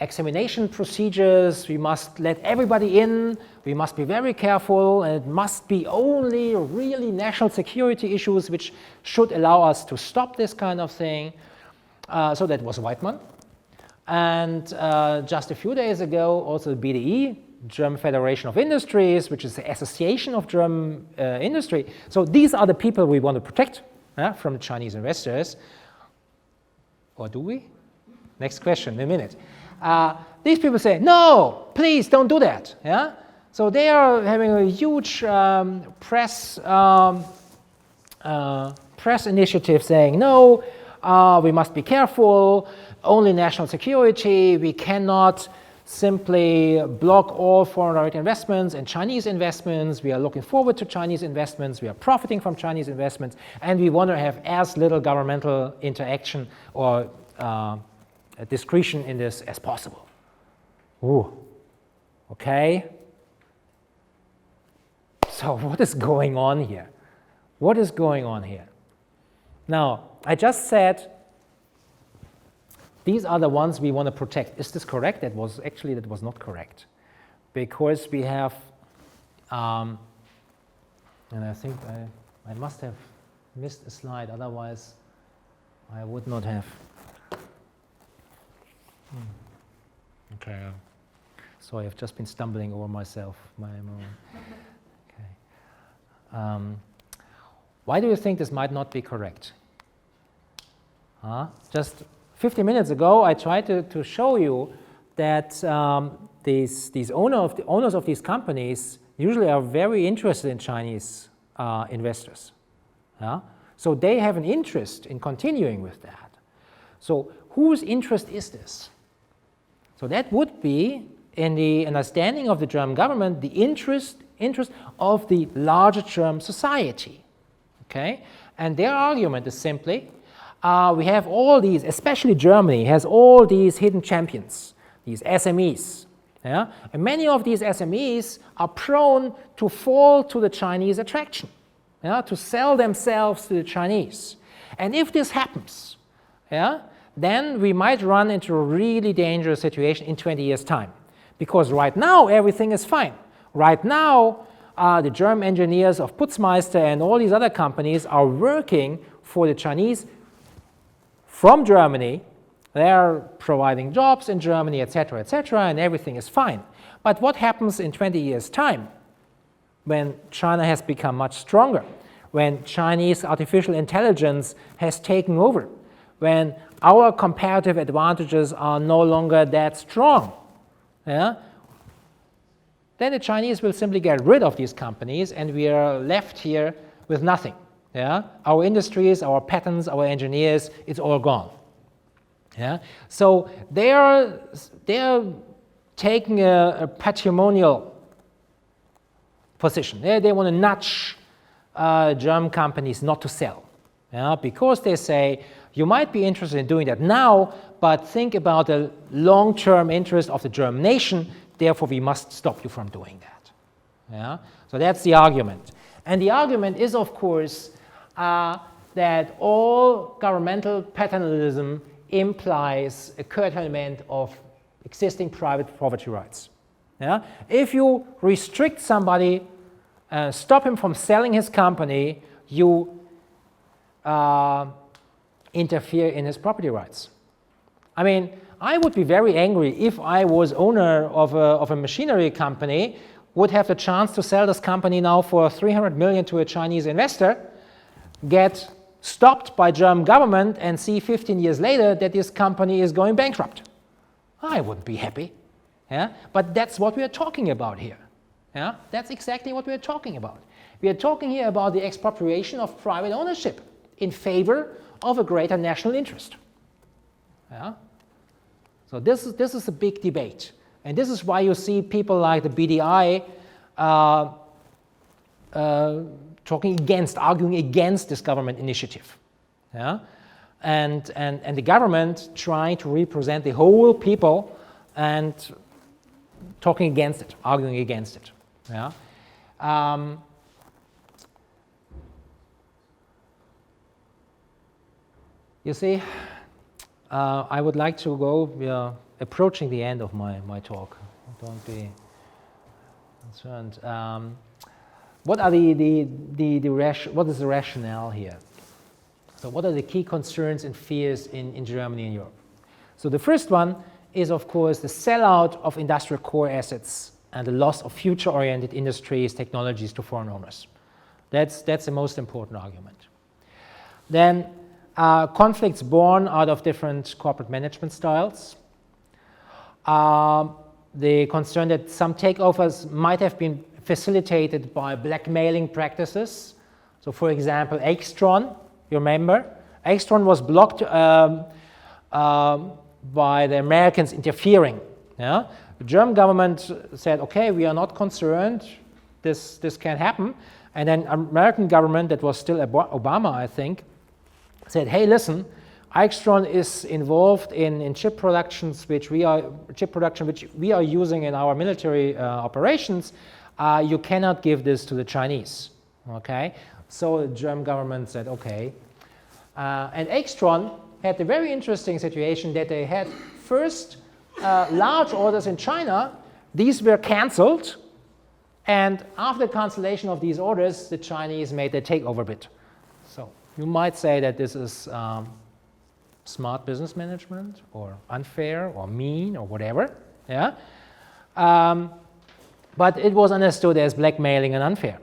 examination procedures, we must let everybody in, we must be very careful, and it must be only really national security issues which should allow us to stop this kind of thing. So that was Weidmann. And just a few days ago, also the BDI, German Federation of Industries, which is the association of German industry. So these are the people we want to protect from the Chinese investors. Or do we? Next question in a minute. These people say, no, please don't do that. Yeah? So they are having a huge press initiative saying, no, we must be careful, only national security, we cannot simply block all foreign direct investments and Chinese investments. We are looking forward to Chinese investments, we are profiting from Chinese investments, and we want to have as little governmental interaction or discretion in this as possible. Ooh, okay. So what is going on here? What is going on here? Now, I just said these are the ones we want to protect. Is this correct? That was not correct. Because we have, and I think I must have missed a slide, otherwise I would not have. Okay. So I've just been stumbling over myself. Okay. Why do you think this might not be correct? Just 50 minutes ago, I tried to show you that these owners of these companies usually are very interested in Chinese investors. So they have an interest in continuing with that. So whose interest is this? So that would be, in the understanding of the German government, the interest of the larger German society. Okay? And their argument is simply, we have all these, especially Germany, has all these hidden champions, these SMEs. Yeah? And many of these SMEs are prone to fall to the Chinese attraction, to sell themselves to the Chinese. And if this happens, then we might run into a really dangerous situation in 20 years' time. Because right now, everything is fine. Right now, the German engineers of Putzmeister and all these other companies are working for the Chinese from Germany. They are providing jobs in Germany, etc., and everything is fine. But what happens in 20 years' time when China has become much stronger, when Chinese artificial intelligence has taken over, when our comparative advantages are no longer that strong? Then the Chinese will simply get rid of these companies and we are left here with nothing. Our industries, our patents, our engineers, it's all gone. So they're taking a patrimonial position. They want to nudge German companies not to sell, because they say, you might be interested in doing that now, but think about the long-term interest of the German nation, therefore we must stop you from doing that. So that's the argument. And the argument is, of course, that all governmental paternalism implies a curtailment of existing private property rights. If you restrict somebody, stop him from selling his company, you interfere in his property rights. I mean, I would be very angry if I was owner of a machinery company, would have the chance to sell this company now for 300 million to a Chinese investor, get stopped by German government and see 15 years later that this company is going bankrupt. I wouldn't be happy. But that's what we are talking about here. That's exactly what we are talking about. We are talking here about the expropriation of private ownership in favor of a greater national interest. So this is a big debate. And this is why you see people like the BDI arguing against this government initiative. And the government trying to represent the whole people and talking against it, arguing against it. You see, I would like to go, we are approaching the end of my talk. Don't be concerned. What are what is the rationale here? So what are the key concerns and fears in Germany and Europe? So the first one is, of course, the sellout of industrial core assets and the loss of future-oriented industries, technologies to foreign owners. That's the most important argument. Then conflicts born out of different corporate management styles. The concern that some takeovers might have been facilitated by blackmailing practices. So for example, Extron, you remember? Extron was blocked by the Americans interfering. Yeah? The German government said, okay, we are not concerned, this can happen. And then American government, that was still Obama, I think, said, hey, listen, Extron is involved in chip production which we are using in our military operations. You cannot give this to the Chinese. Okay, so the German government said, okay. And Extron had the very interesting situation that they had first large orders in China. These were cancelled, and after cancellation of these orders, the Chinese made their takeover bid. So you might say that this is smart business management, or unfair, or mean, or whatever. Yeah. But it was understood as blackmailing and unfair.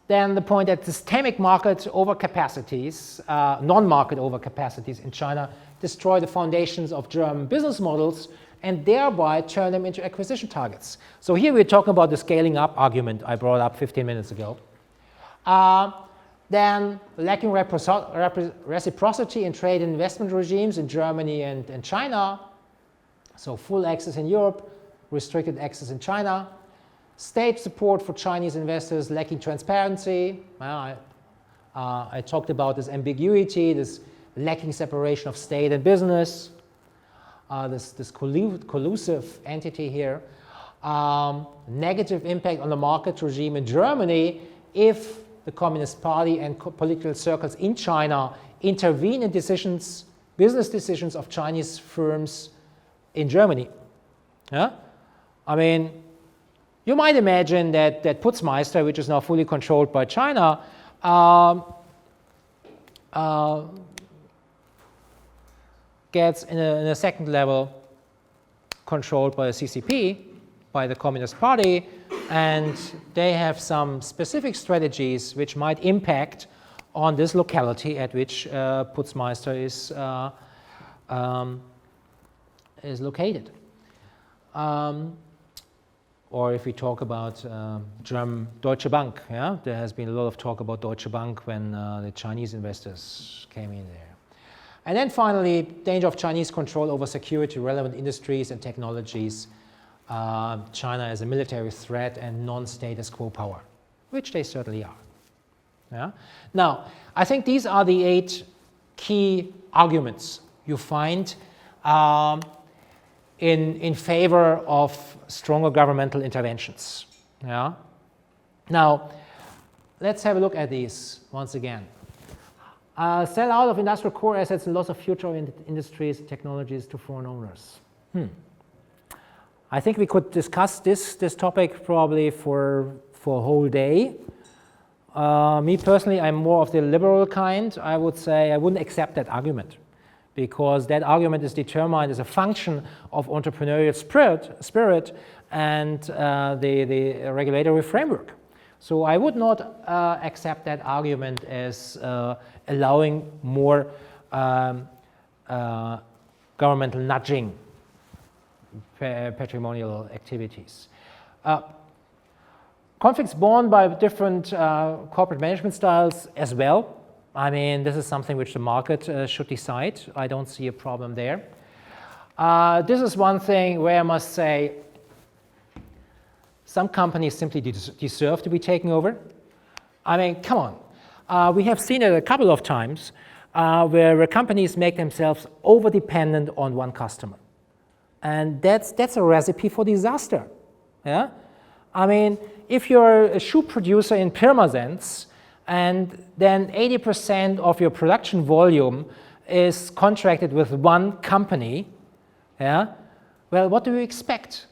Then the point that systemic market overcapacities, non-market overcapacities in China destroy the foundations of German business models and thereby turn them into acquisition targets. So here we're talking about the scaling up argument I brought up 15 minutes ago. Then lacking reciprocity in trade and investment regimes in Germany and China. So full access in Europe, restricted access in China. State support for Chinese investors lacking transparency. I talked about this ambiguity, this lacking separation of state and business, this collusive entity here. Negative impact on the market regime in Germany if the Communist Party and political circles in China intervene in business decisions of Chinese firms in Germany. Yeah? I mean, you might imagine that Putzmeister, which is now fully controlled by China, gets in a second level controlled by the CCP, by the Communist Party, and they have some specific strategies which might impact on this locality at which Putzmeister is located. Or if we talk about German Deutsche Bank, yeah? There has been a lot of talk about Deutsche Bank when the Chinese investors came in there. And then finally, danger of Chinese control over security relevant industries and technologies. China as a military threat and non-status quo power, which they certainly are. Yeah? Now, I think these are the 8 key arguments you find in favor of stronger governmental interventions. Yeah? Now, let's have a look at these once again. Sell out of industrial core assets and loss of future-oriented industries and technologies to foreign owners. I think we could discuss this topic probably for a whole day. Me personally, I'm more of the liberal kind. I would say I wouldn't accept that argument, because that argument is determined as a function of entrepreneurial spirit and the regulatory framework. So I would not accept that argument as allowing more governmental nudging patrimonial activities. Conflicts born by different corporate management styles as well. I mean, this is something which the market should decide. I don't see a problem there. This is one thing where I must say some companies simply deserve to be taken over. I mean, come on. We have seen it a couple of times where companies make themselves over-dependent on one customer. And that's a recipe for disaster. Yeah? I mean, if you're a shoe producer in Pirmasens and then 80% of your production volume is contracted with one company, yeah, well, what do you expect?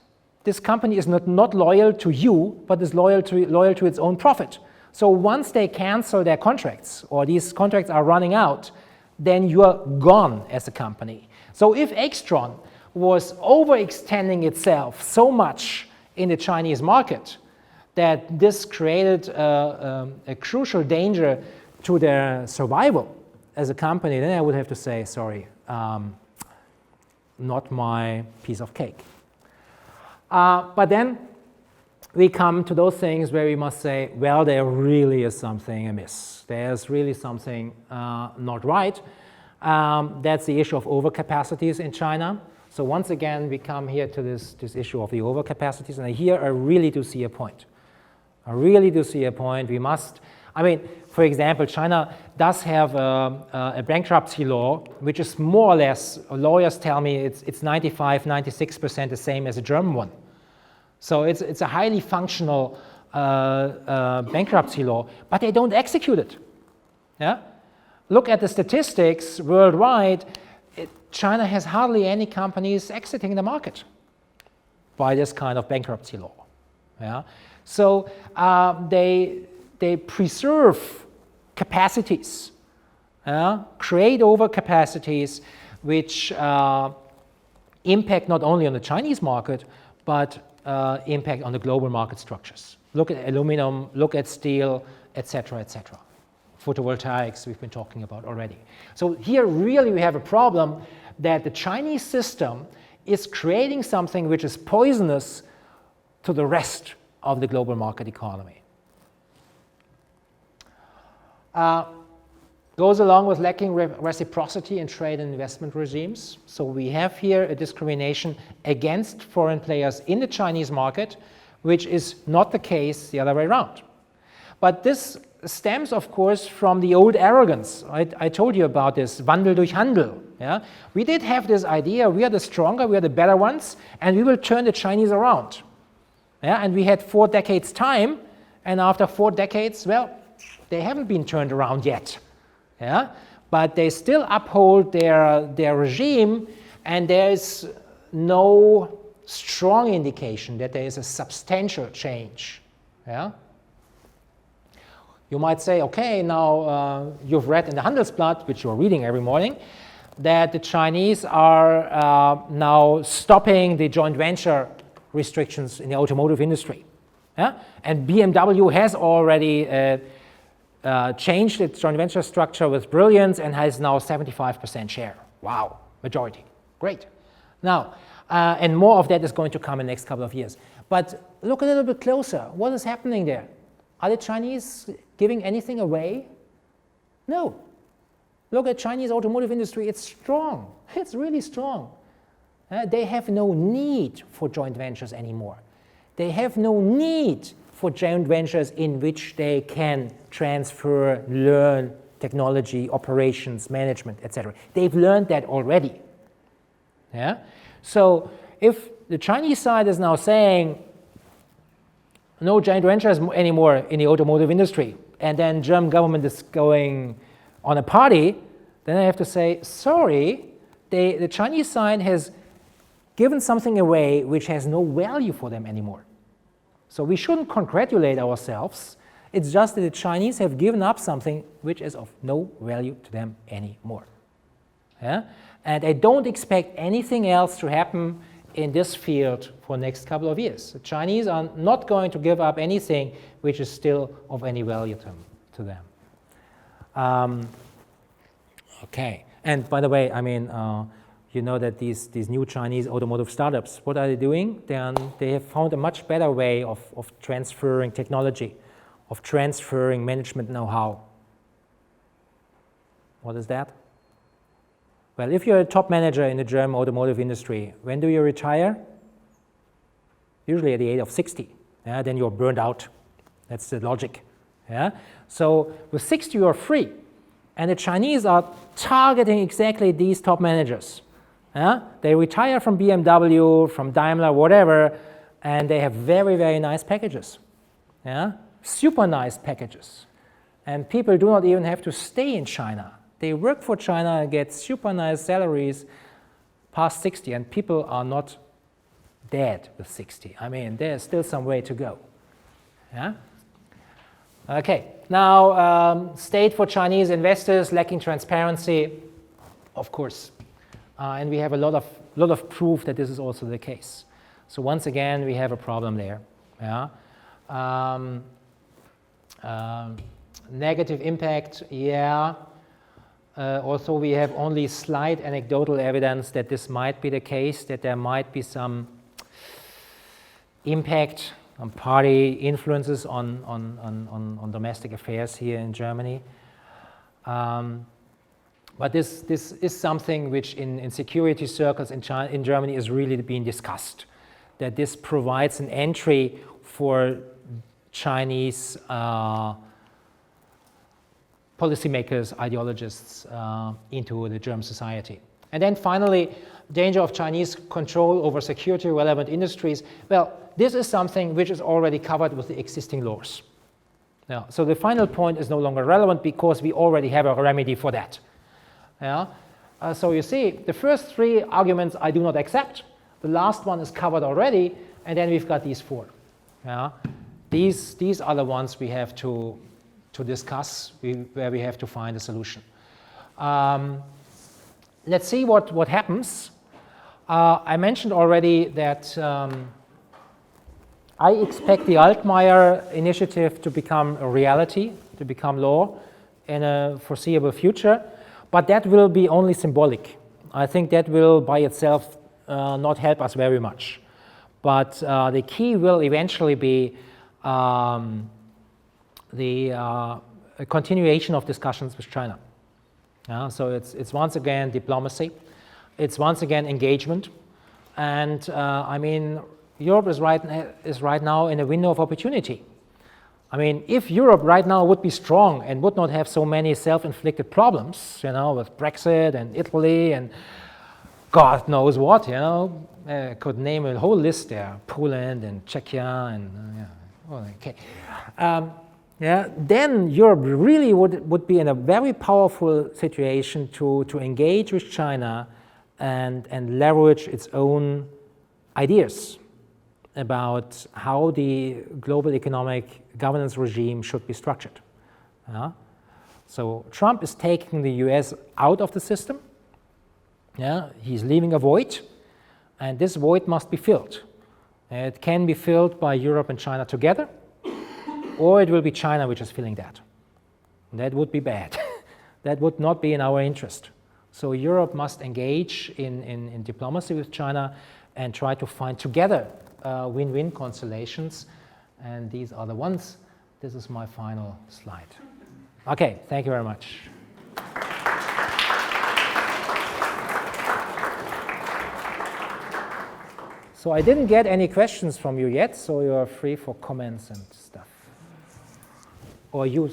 This company is not loyal to you, but is loyal to its own profit. So once they cancel their contracts, or these contracts are running out, then you are gone as a company. So if Extron was overextending itself so much in the Chinese market that this created a crucial danger to their survival as a company, then I would have to say, sorry, not my piece of cake. But then we come to those things where we must say, well, there really is something amiss. There's really something not right. That's the issue of overcapacities in China. So once again, we come here to this issue of the overcapacities, and here I really do see a point. I really do see a point. We must, I mean, for example, China does have a bankruptcy law, which is more or less, lawyers tell me it's 95, 96% the same as a German one. So it's a highly functional bankruptcy law, but they don't execute it. Yeah? Look at the statistics worldwide. China has hardly any companies exiting the market by this kind of bankruptcy law. Yeah? So they preserve capacities, create overcapacities, which impact not only on the Chinese market, but impact on the global market structures. Look at aluminum, look at steel, etc., etc. Photovoltaics we've been talking about already. So here really we have a problem that the Chinese system is creating something which is poisonous to the rest of the global market economy. Goes along with lacking reciprocity in trade and investment regimes. So we have here a discrimination against foreign players in the Chinese market, which is not the case the other way around. But this stems, of course, from the old arrogance. I told you about this, Wandel durch Handel. Yeah? We did have this idea, we are the stronger, we are the better ones, and we will turn the Chinese around. Yeah? And we had 4 decades time, and after 4 decades, well, they haven't been turned around yet. Yeah? But they still uphold their regime, and there is no strong indication that there is a substantial change. Yeah? You might say, okay, now you've read in the Handelsblatt, which you're reading every morning, that the Chinese are now stopping the joint venture restrictions in the automotive industry. Yeah? And BMW has already changed its joint venture structure with brilliance and has now 75% share. Wow, majority, great. Now, and more of that is going to come in the next couple of years. But look a little bit closer. What is happening there? Are the Chinese giving anything away? No. Look at Chinese automotive industry, it's strong. It's really strong. They have no need for joint ventures anymore. They have no need for joint ventures in which they can transfer, learn technology, operations, management, etc. They've learned that already. Yeah? So if the Chinese side is now saying no joint ventures anymore in the automotive industry, and then German government is going on a party, then I have to say, sorry, the Chinese side has given something away which has no value for them anymore. So we shouldn't congratulate ourselves. It's just that the Chinese have given up something which is of no value to them anymore. Yeah? And I don't expect anything else to happen in this field for the next couple of years. The Chinese are not going to give up anything which is still of any value to them. Okay, and by the way, I mean, you know that these new Chinese automotive startups, what are they doing? They have found a much better way of transferring technology, of transferring management know-how. What is that? Well, if you're a top manager in the German automotive industry, when do you retire? Usually at the age of 60. Yeah? Then you're burned out. That's the logic. Yeah? So with 60 you're free. And the Chinese are targeting exactly these top managers. Yeah? They retire from BMW, from Daimler, whatever, and they have very, very nice packages. Yeah? Super nice packages. And people do not even have to stay in China. They work for China, get super nice salaries past 60, and people are not dead with 60. I mean, there's still some way to go. Yeah? Okay, now state for Chinese investors lacking transparency, of course. And we have a lot of proof that this is also the case. So once again, we have a problem there. Yeah? Negative impact, yeah. Also, we have only slight anecdotal evidence that this might be the case, that there might be some impact on party influences on domestic affairs here in Germany. But this is something which in security circles in Germany is really being discussed, that this provides an entry for Chinese policymakers, ideologists into the German society. And then finally, danger of Chinese control over security relevant industries. Well, this is something which is already covered with the existing laws. Yeah, so the final point is no longer relevant because we already have a remedy for that. Yeah? So you see, the first three arguments I do not accept. The last one is covered already, and then we've got these four. Yeah? These are the ones we have to discuss, where we have to find a solution. Let's see what happens. I mentioned already that I expect the Altmaier initiative to become a reality, to become law in a foreseeable future, but that will be only symbolic. I think that will by itself not help us very much. But the key will eventually be the continuation of discussions with China. So it's once again diplomacy, it's once again engagement, and I mean, Europe is right now in a window of opportunity. I mean, if Europe right now would be strong and would not have so many self-inflicted problems, you know, with Brexit and Italy and God knows what, you know, could name a whole list there, Poland and Czechia and okay. Yeah, then Europe really would be in a very powerful situation to engage with China and leverage its own ideas about how the global economic governance regime should be structured. So Trump is taking the US out of the system. Yeah, he's leaving a void, and this void must be filled. It can be filled by Europe and China together, or it will be China which is filling that. That would be bad. That would not be in our interest. So Europe must engage in diplomacy with China and try to find together win-win constellations, and these are the ones. This is my final slide. Okay, thank you very much. So I didn't get any questions from you yet, so you are free for comments and stuff. Or you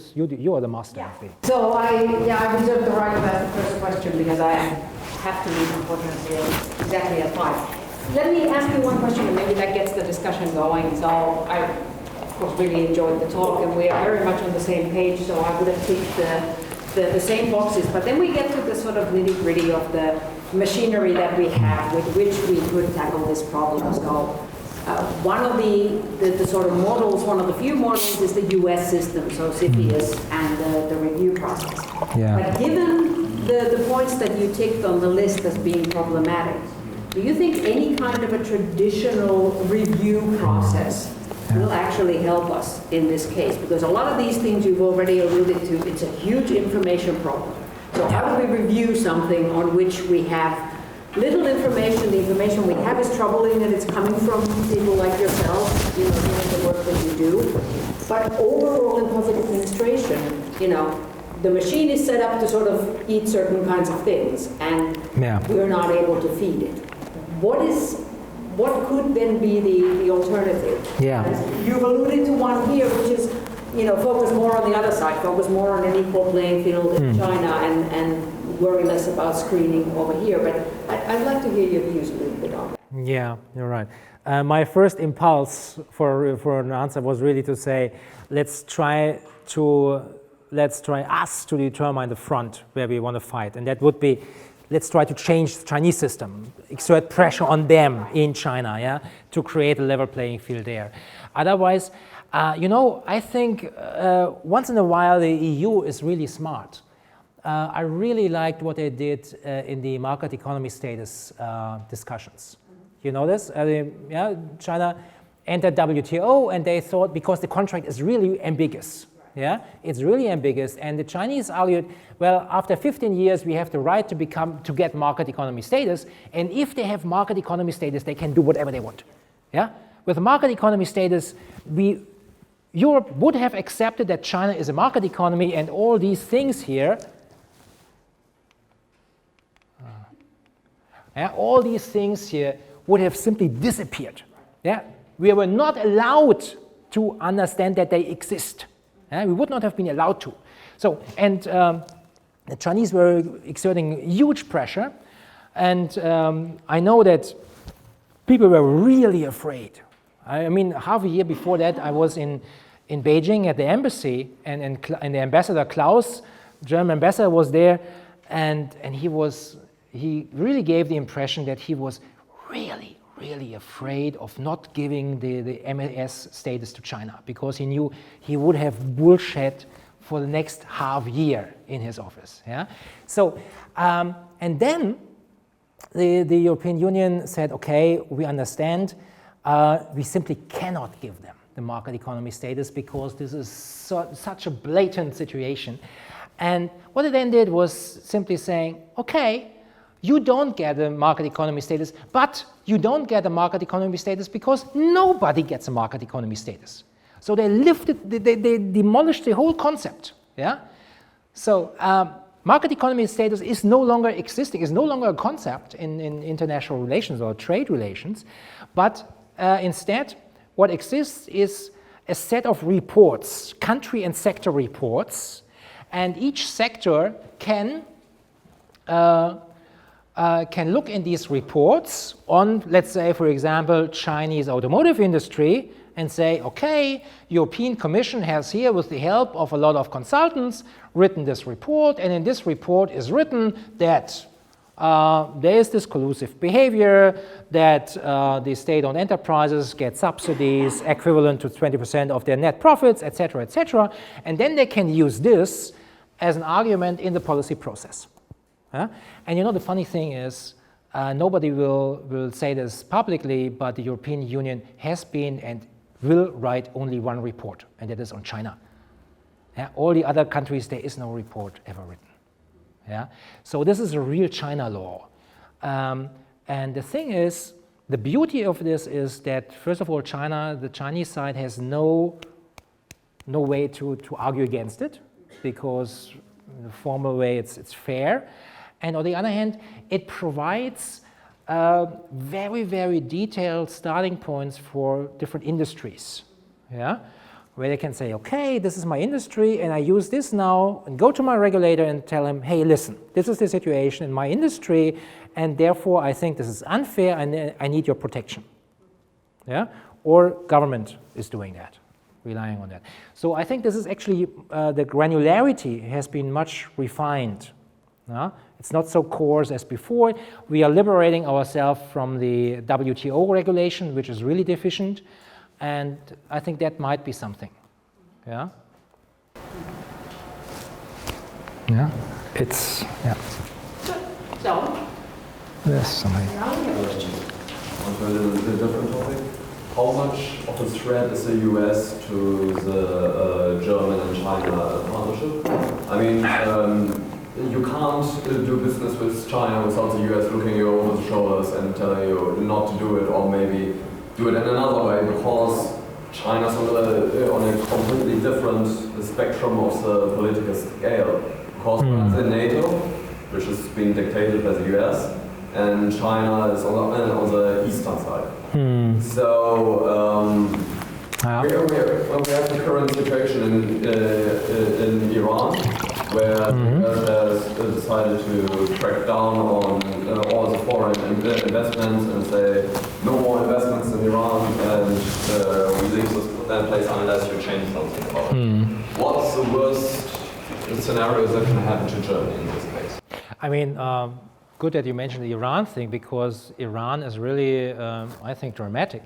are the master. Yeah. So I reserve the right to ask the first question because I have to leave, unfortunately, exactly at 5. Let me ask you one question, and maybe that gets the discussion going. So I, of course, really enjoyed the talk, and we are very much on the same page, so I would have ticked the same boxes. But then we get to the sort of nitty-gritty of the machinery that we have with which we could tackle this problem. So one of the sort of models, one of the few models is the US system, so CFIUS and the review process. Yeah. But given the points that you ticked on the list as being problematic, do you think any kind of a traditional review process will actually help us in this case? Because a lot of these things you've already alluded to, it's a huge information problem. So how do we review something on which we have little information? The information we have is troubling, and it's coming from people like yourself, you know, doing the work that you do. But overall in public administration, you know, the machine is set up to sort of eat certain kinds of things, and we're not able to feed it. What could then be the alternative? Yeah. You've alluded to one here, which is, you know, focus more on the other side, focus more on an equal playing field in China and worry less about screening over here. But I'd like to hear your views a little bit on that. Yeah, you're right. My first impulse for an answer was really to say, let's try to let's try us to determine the front where we want to fight. And that would be, let's try to change the Chinese system, exert pressure on them in China, yeah, to create a level playing field there. Otherwise, I think once in a while the EU is really smart. I really liked what they did in the market economy status discussions. You know this? China entered WTO, and they thought, because the contract is really ambiguous, yeah, it's really ambiguous, and the Chinese argued, well, after 15 years, we have the right to get market economy status, and if they have market economy status, they can do whatever they want, yeah. With market economy status, Europe would have accepted that China is a market economy, and all these things here. All these things here would have simply disappeared. Yeah? We were not allowed to understand that they exist. Yeah? We would not have been allowed to. So, and the Chinese were exerting huge pressure, and I know that people were really afraid. I mean, half a year before that, I was in Beijing at the embassy, and the ambassador Klaus, German ambassador, was there, and he really gave the impression that he was really, really afraid of not giving the MAS status to China, because he knew he would have bullshit for the next half year in his office. Yeah. So, and then the European Union said, okay, we understand. We simply cannot give them the market economy status because this is such a blatant situation. And what it then did was simply saying, okay, you don't get a market economy status, but you don't get a market economy status because nobody gets a market economy status. So they they demolished the whole concept. Yeah. So market economy status is no longer existing, is no longer a concept in international relations or trade relations, but instead what exists is a set of reports, country and sector reports, and each sector can look in these reports on, let's say, for example, Chinese automotive industry, and say, okay, European Commission has here, with the help of a lot of consultants, written this report, and in this report is written that there is this collusive behavior, that the state-owned enterprises get subsidies equivalent to 20% of their net profits, etc., etc., and then they can use this as an argument in the policy process. And you know, the funny thing is, nobody will say this publicly, but the European Union has been and will write only one report, and that is on China. All the other countries, there is no report ever written. Yeah? So this is a real China law. And the thing is, the beauty of this is that, first of all, the Chinese side has no way to argue against it, because in the formal way it's fair. And on the other hand, it provides very, very detailed starting points for different industries, yeah? Where they can say, okay, this is my industry, and I use this now, and go to my regulator and tell him, hey, listen, this is the situation in my industry, and therefore I think this is unfair, and I need your protection. Yeah? Or government is doing that, relying on that. So I think this is actually, the granularity has been much refined. It's not so coarse as before. We are liberating ourselves from the WTO regulation, which is really deficient, and I think that might be something. Yeah? Yeah, it's, yeah. So? There's somebody. On a little bit different topic. How much of a threat is the US to the German and China partnership? I mean, you can't do business with China without the US looking you over the shoulders and telling you not to do it, or maybe do it in another way, because China's on a completely different spectrum of the political scale. Because the NATO, which is being dictated by the US, and China is on the eastern side. So we have the current situation in Iran, where the US has decided to crack down on all the foreign investments and say no more investments in Iran, and we leave that place unless you change something about it. What's the worst scenarios that can happen to Germany in this case? I mean, good that you mentioned the Iran thing, because Iran is really, I think, dramatic.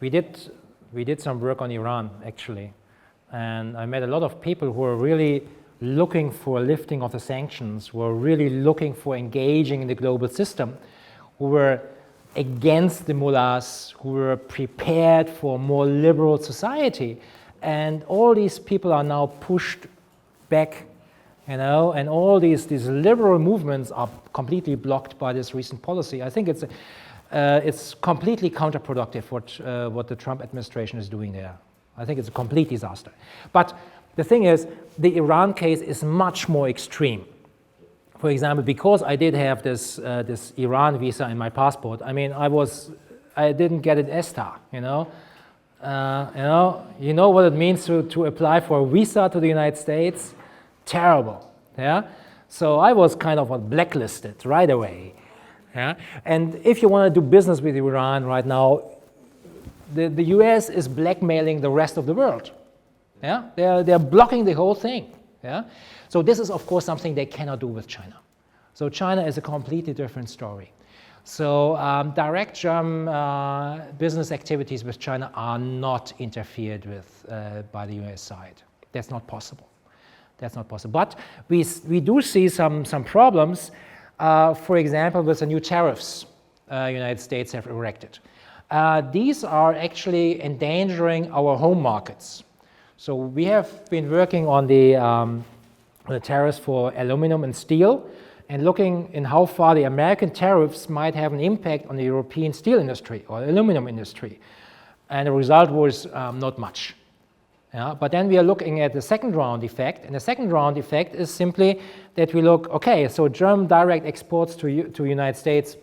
We did some work on Iran, actually, and I met a lot of people who are really looking for a lifting of the sanctions, who are really looking for engaging in the global system, who were against the mullahs, who were prepared for a more liberal society. And all these people are now pushed back, you know, and all these liberal movements are completely blocked by this recent policy. I think it's completely counterproductive what the Trump administration is doing there. I think it's a complete disaster. But the thing is, the Iran case is much more extreme. For example, because I did have this Iran visa in my passport, I mean, I didn't get an S-star, you know. You know what it means to apply for a visa to the United States? Terrible, yeah. So I was kind of blacklisted right away, yeah. And if you want to do business with Iran right now, the US is blackmailing the rest of the world, yeah. They're blocking the whole thing, yeah. So this is, of course, something they cannot do with China. So China is a completely different story. So direct German business activities with China are not interfered with by the US side. That's not possible. That's not possible. But we do see some problems, for example, with the new tariffs United States have erected. These are actually endangering our home markets. So we have been working on the tariffs for aluminum and steel, and looking in how far the American tariffs might have an impact on the European steel industry or aluminum industry. And the result was not much. Yeah? But then we are looking at the second round effect, and the second round effect is simply that we look, okay, so German direct exports to United States,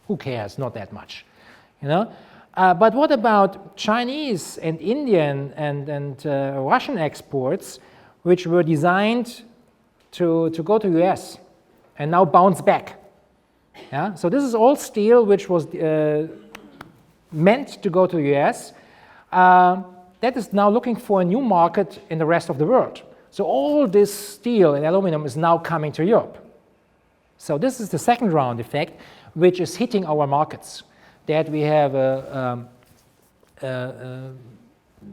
who cares, not that much. You know? But what about Chinese and Indian and Russian exports, which were designed to go to the US and now bounce back? Yeah? So this is all steel which was meant to go to the US. That is now looking for a new market in the rest of the world. So all this steel and aluminum is now coming to Europe. So this is the second round effect, which is hitting our markets. That we have a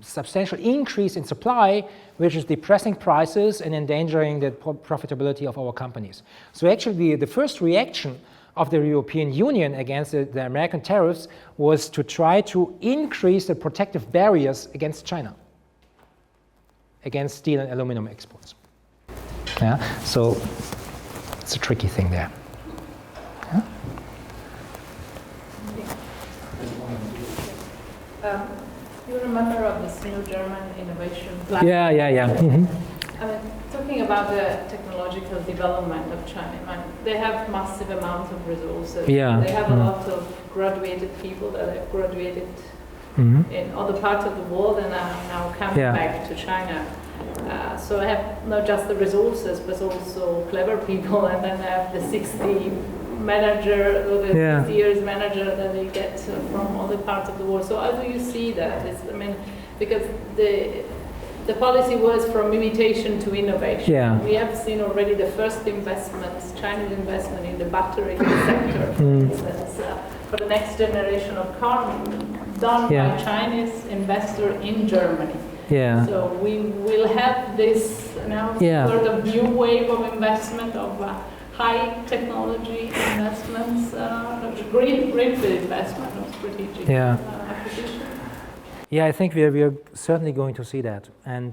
substantial increase in supply, which is depressing prices and endangering the profitability of our companies. So actually the first reaction of the European Union against the American tariffs was to try to increase the protective barriers against China, against steel and aluminum exports. Yeah? So it's a tricky thing there. Yeah? You're a member of this new German innovation platform. Yeah. Mm-hmm. I mean, talking about the technological development of China, they have massive amounts of resources. Yeah. They have a lot of graduated people that have graduated in other parts of the world and are now coming back to China. So I have not just the resources, but also clever people, and then I have the 60 manager or the 60 years manager that they get from other parts of the world. So how do you see that? Because the policy was from imitation to innovation. Yeah. We have seen already the first investments, Chinese investment in the battery sector, for instance, for the next generation of car done by Chinese investor in Germany. Yeah. So we will have this now sort of new wave of investment of high technology investments, greenfield investment of strategic acquisition. Yeah, I think we are certainly going to see that. And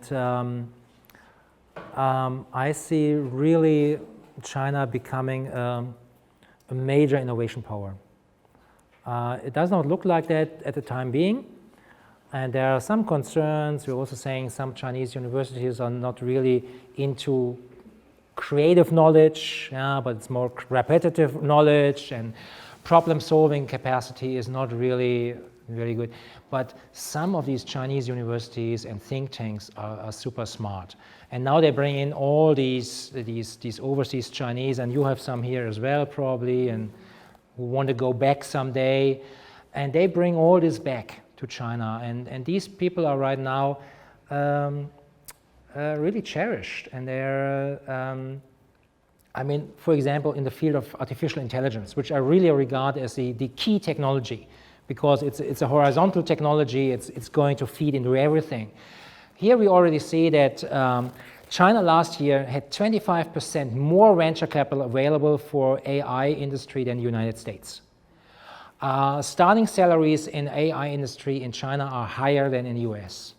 I see really China becoming a major innovation power. It does not look like that at the time being. And there are some concerns. We're also saying some Chinese universities are not really into creative knowledge, but it's more repetitive knowledge, and problem-solving capacity is not really very good. But some of these Chinese universities and think tanks are super smart. And now they bring in all these overseas Chinese, and you have some here as well probably, and who want to go back someday. And they bring all this back to China. And these people are right now really cherished, and they're, I mean, for example, in the field of artificial intelligence, which I really regard as the key technology, because it's a horizontal technology, it's going to feed into everything. Here we already see that China last year had 25% more venture capital available for AI industry than the United States. Starting salaries in AI industry in China are higher than in the US.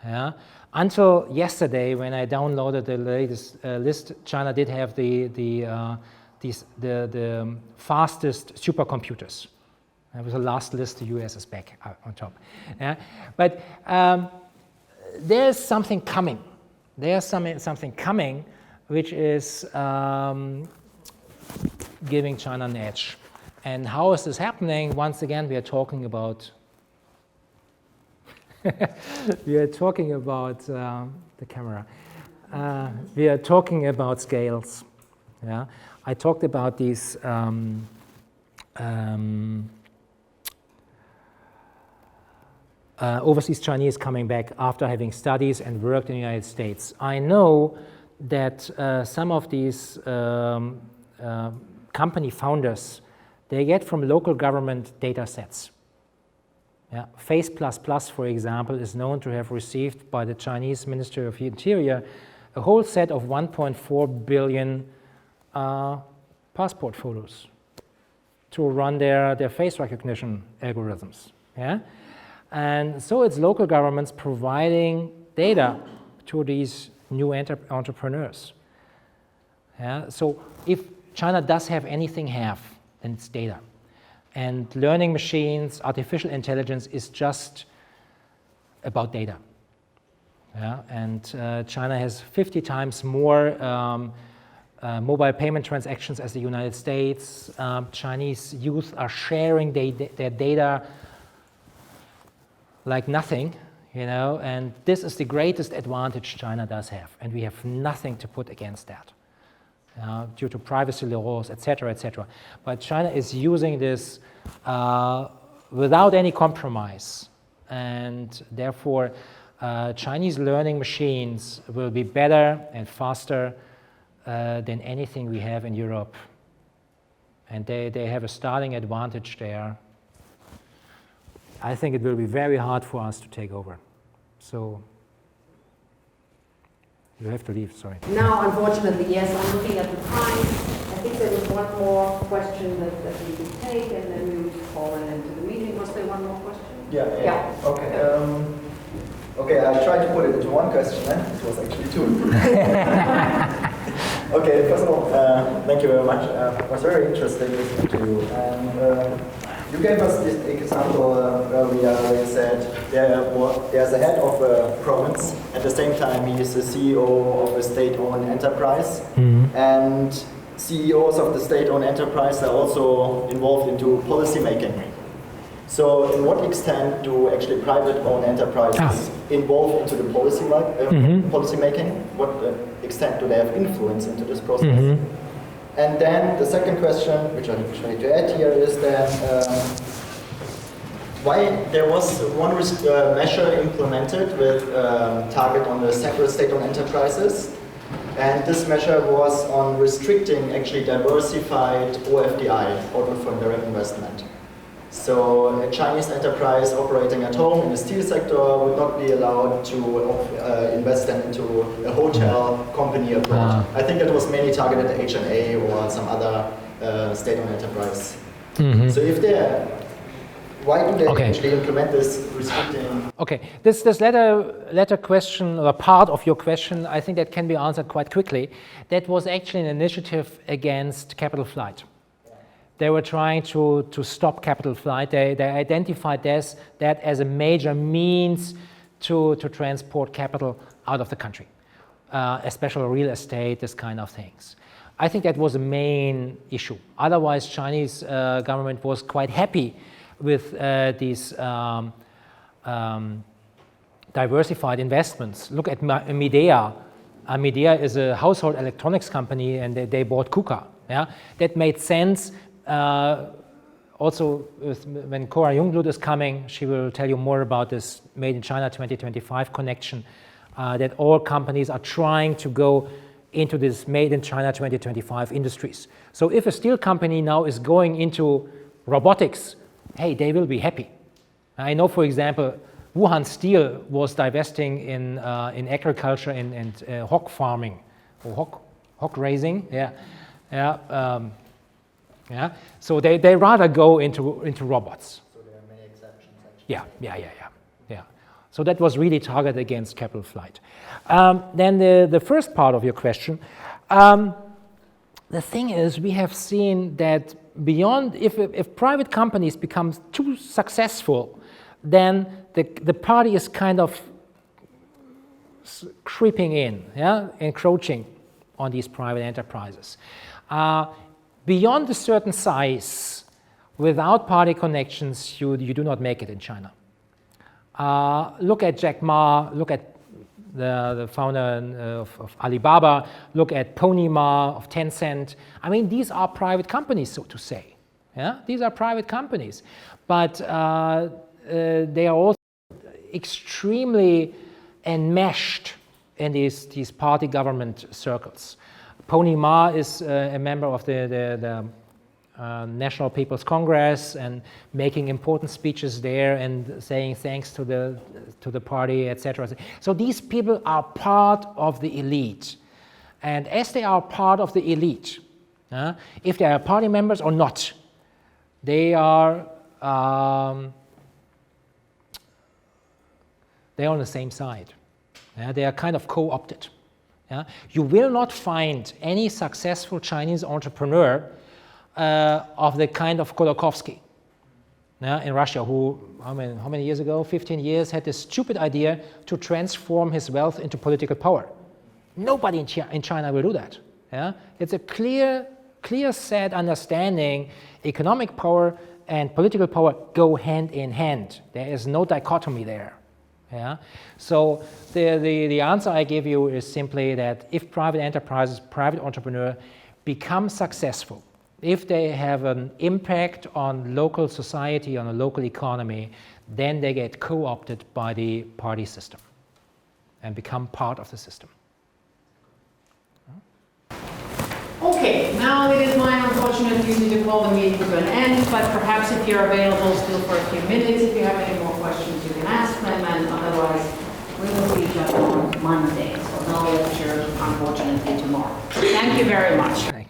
Yeah? Until yesterday, when I downloaded the latest list, China did have the fastest supercomputers. That was the last list. The US is back on top. Yeah? But there's something coming. There's something coming which is giving China an edge. And how is this happening? Once again, we are talking about the camera. We are talking about scales. Yeah, I talked about these overseas Chinese coming back after having studies and worked in the United States. I know that some of these company founders, they get from local government data sets. Yeah. Face++, for example, is known to have received by the Chinese Ministry of the Interior a whole set of 1.4 billion passport photos to run their face recognition algorithms. Yeah? And so it's local governments providing data to these new entrepreneurs. Yeah? So if China does have anything then it's data. And learning machines, artificial intelligence is just about data. Yeah? And China has 50 times more mobile payment transactions as the United States. Chinese youth are sharing their data like nothing, you know, and this is the greatest advantage China does have, and we have nothing to put against that. Due to privacy laws, etc., etc. But China is using this without any compromise, and therefore Chinese learning machines will be better and faster than anything we have in Europe. And they have a starting advantage there. I think it will be very hard for us to take over. So you have to leave, sorry. Now, unfortunately, yes, I'm looking at the time. I think there was one more question that we could take, and then we would call it into the meeting. Was there one more question? Yeah. Okay. Okay, I tried to put it into one question, it was actually two. Okay, first of all, thank you very much. It was very interesting listening to you. And you gave us this example earlier where you said there's a head of a province, at the same time he is the CEO of a state-owned enterprise, and CEOs of the state-owned enterprise are also involved into policy making. So in what extent do actually private-owned enterprises involve into the policy making? What extent do they have influence into this process? And then the second question, which I try to add here, is that why there was one measure implemented with target on the separate state-owned enterprises, and this measure was on restricting actually diversified OFDI, outward foreign direct investment. So a Chinese enterprise operating at home in the steel sector would not be allowed to invest into a hotel company abroad. I think it was mainly targeted at HNA or some other state-owned enterprise. So if why do they actually implement this restricting? Okay, this latter question, or part of your question, I think that can be answered quite quickly. That was actually an initiative against capital flight. They were trying to stop capital flight. They identified that as a major means to transport capital out of the country, especially real estate, this kind of things. I think that was a main issue. Otherwise, Chinese government was quite happy with these diversified investments. Look at Midea. Midea is a household electronics company, and they bought KUKA. Yeah? That made sense. Also, when Cora Jungblut is coming, she will tell you more about this Made in China 2025 connection. that all companies are trying to go into this made in China 2025 industries. So if a steel company now is going into robotics, hey, they will be happy. I know, for example, Wuhan Steel was divesting in agriculture and hog farming, or hog raising, yeah. So they rather go into robots. So there are many exceptions, actually. Yeah. So that was really targeted against capital flight. Then the first part of your question, the thing is, we have seen that beyond, if private companies become too successful, then the party is kind of creeping in, encroaching on these private enterprises. Beyond a certain size, without party connections, you do not make it in China. Look at Jack Ma, look at the founder of Alibaba, look at Pony Ma of Tencent. I mean, these are private companies, so to say. Yeah? These are private companies. But they are also extremely enmeshed in these party government circles. Pony Ma is a member of the National People's Congress and making important speeches there and saying thanks to the party, etc. So these people are part of the elite. And as they are part of the elite, if they are party members or not, they are on the same side. They are kind of co-opted. You will not find any successful Chinese entrepreneur of the kind of Khodorkovsky in Russia, who, how many years ago, 15 years, had this stupid idea to transform his wealth into political power. Nobody in China will do that. It's a clear set understanding. Economic power and political power go hand in hand. There is no dichotomy there. So the answer I give you is simply that if private enterprises, private entrepreneurs become successful, if they have an impact on local society, on a local economy, then they get co-opted by the party system and become part of the system. Okay, now it is my unfortunate duty to call the meeting to an end, but perhaps if you're available still for a few minutes, if you have any more questions, you can ask them, and otherwise we will see each other on Monday. So no lecture, unfortunately, tomorrow. Thank you very much.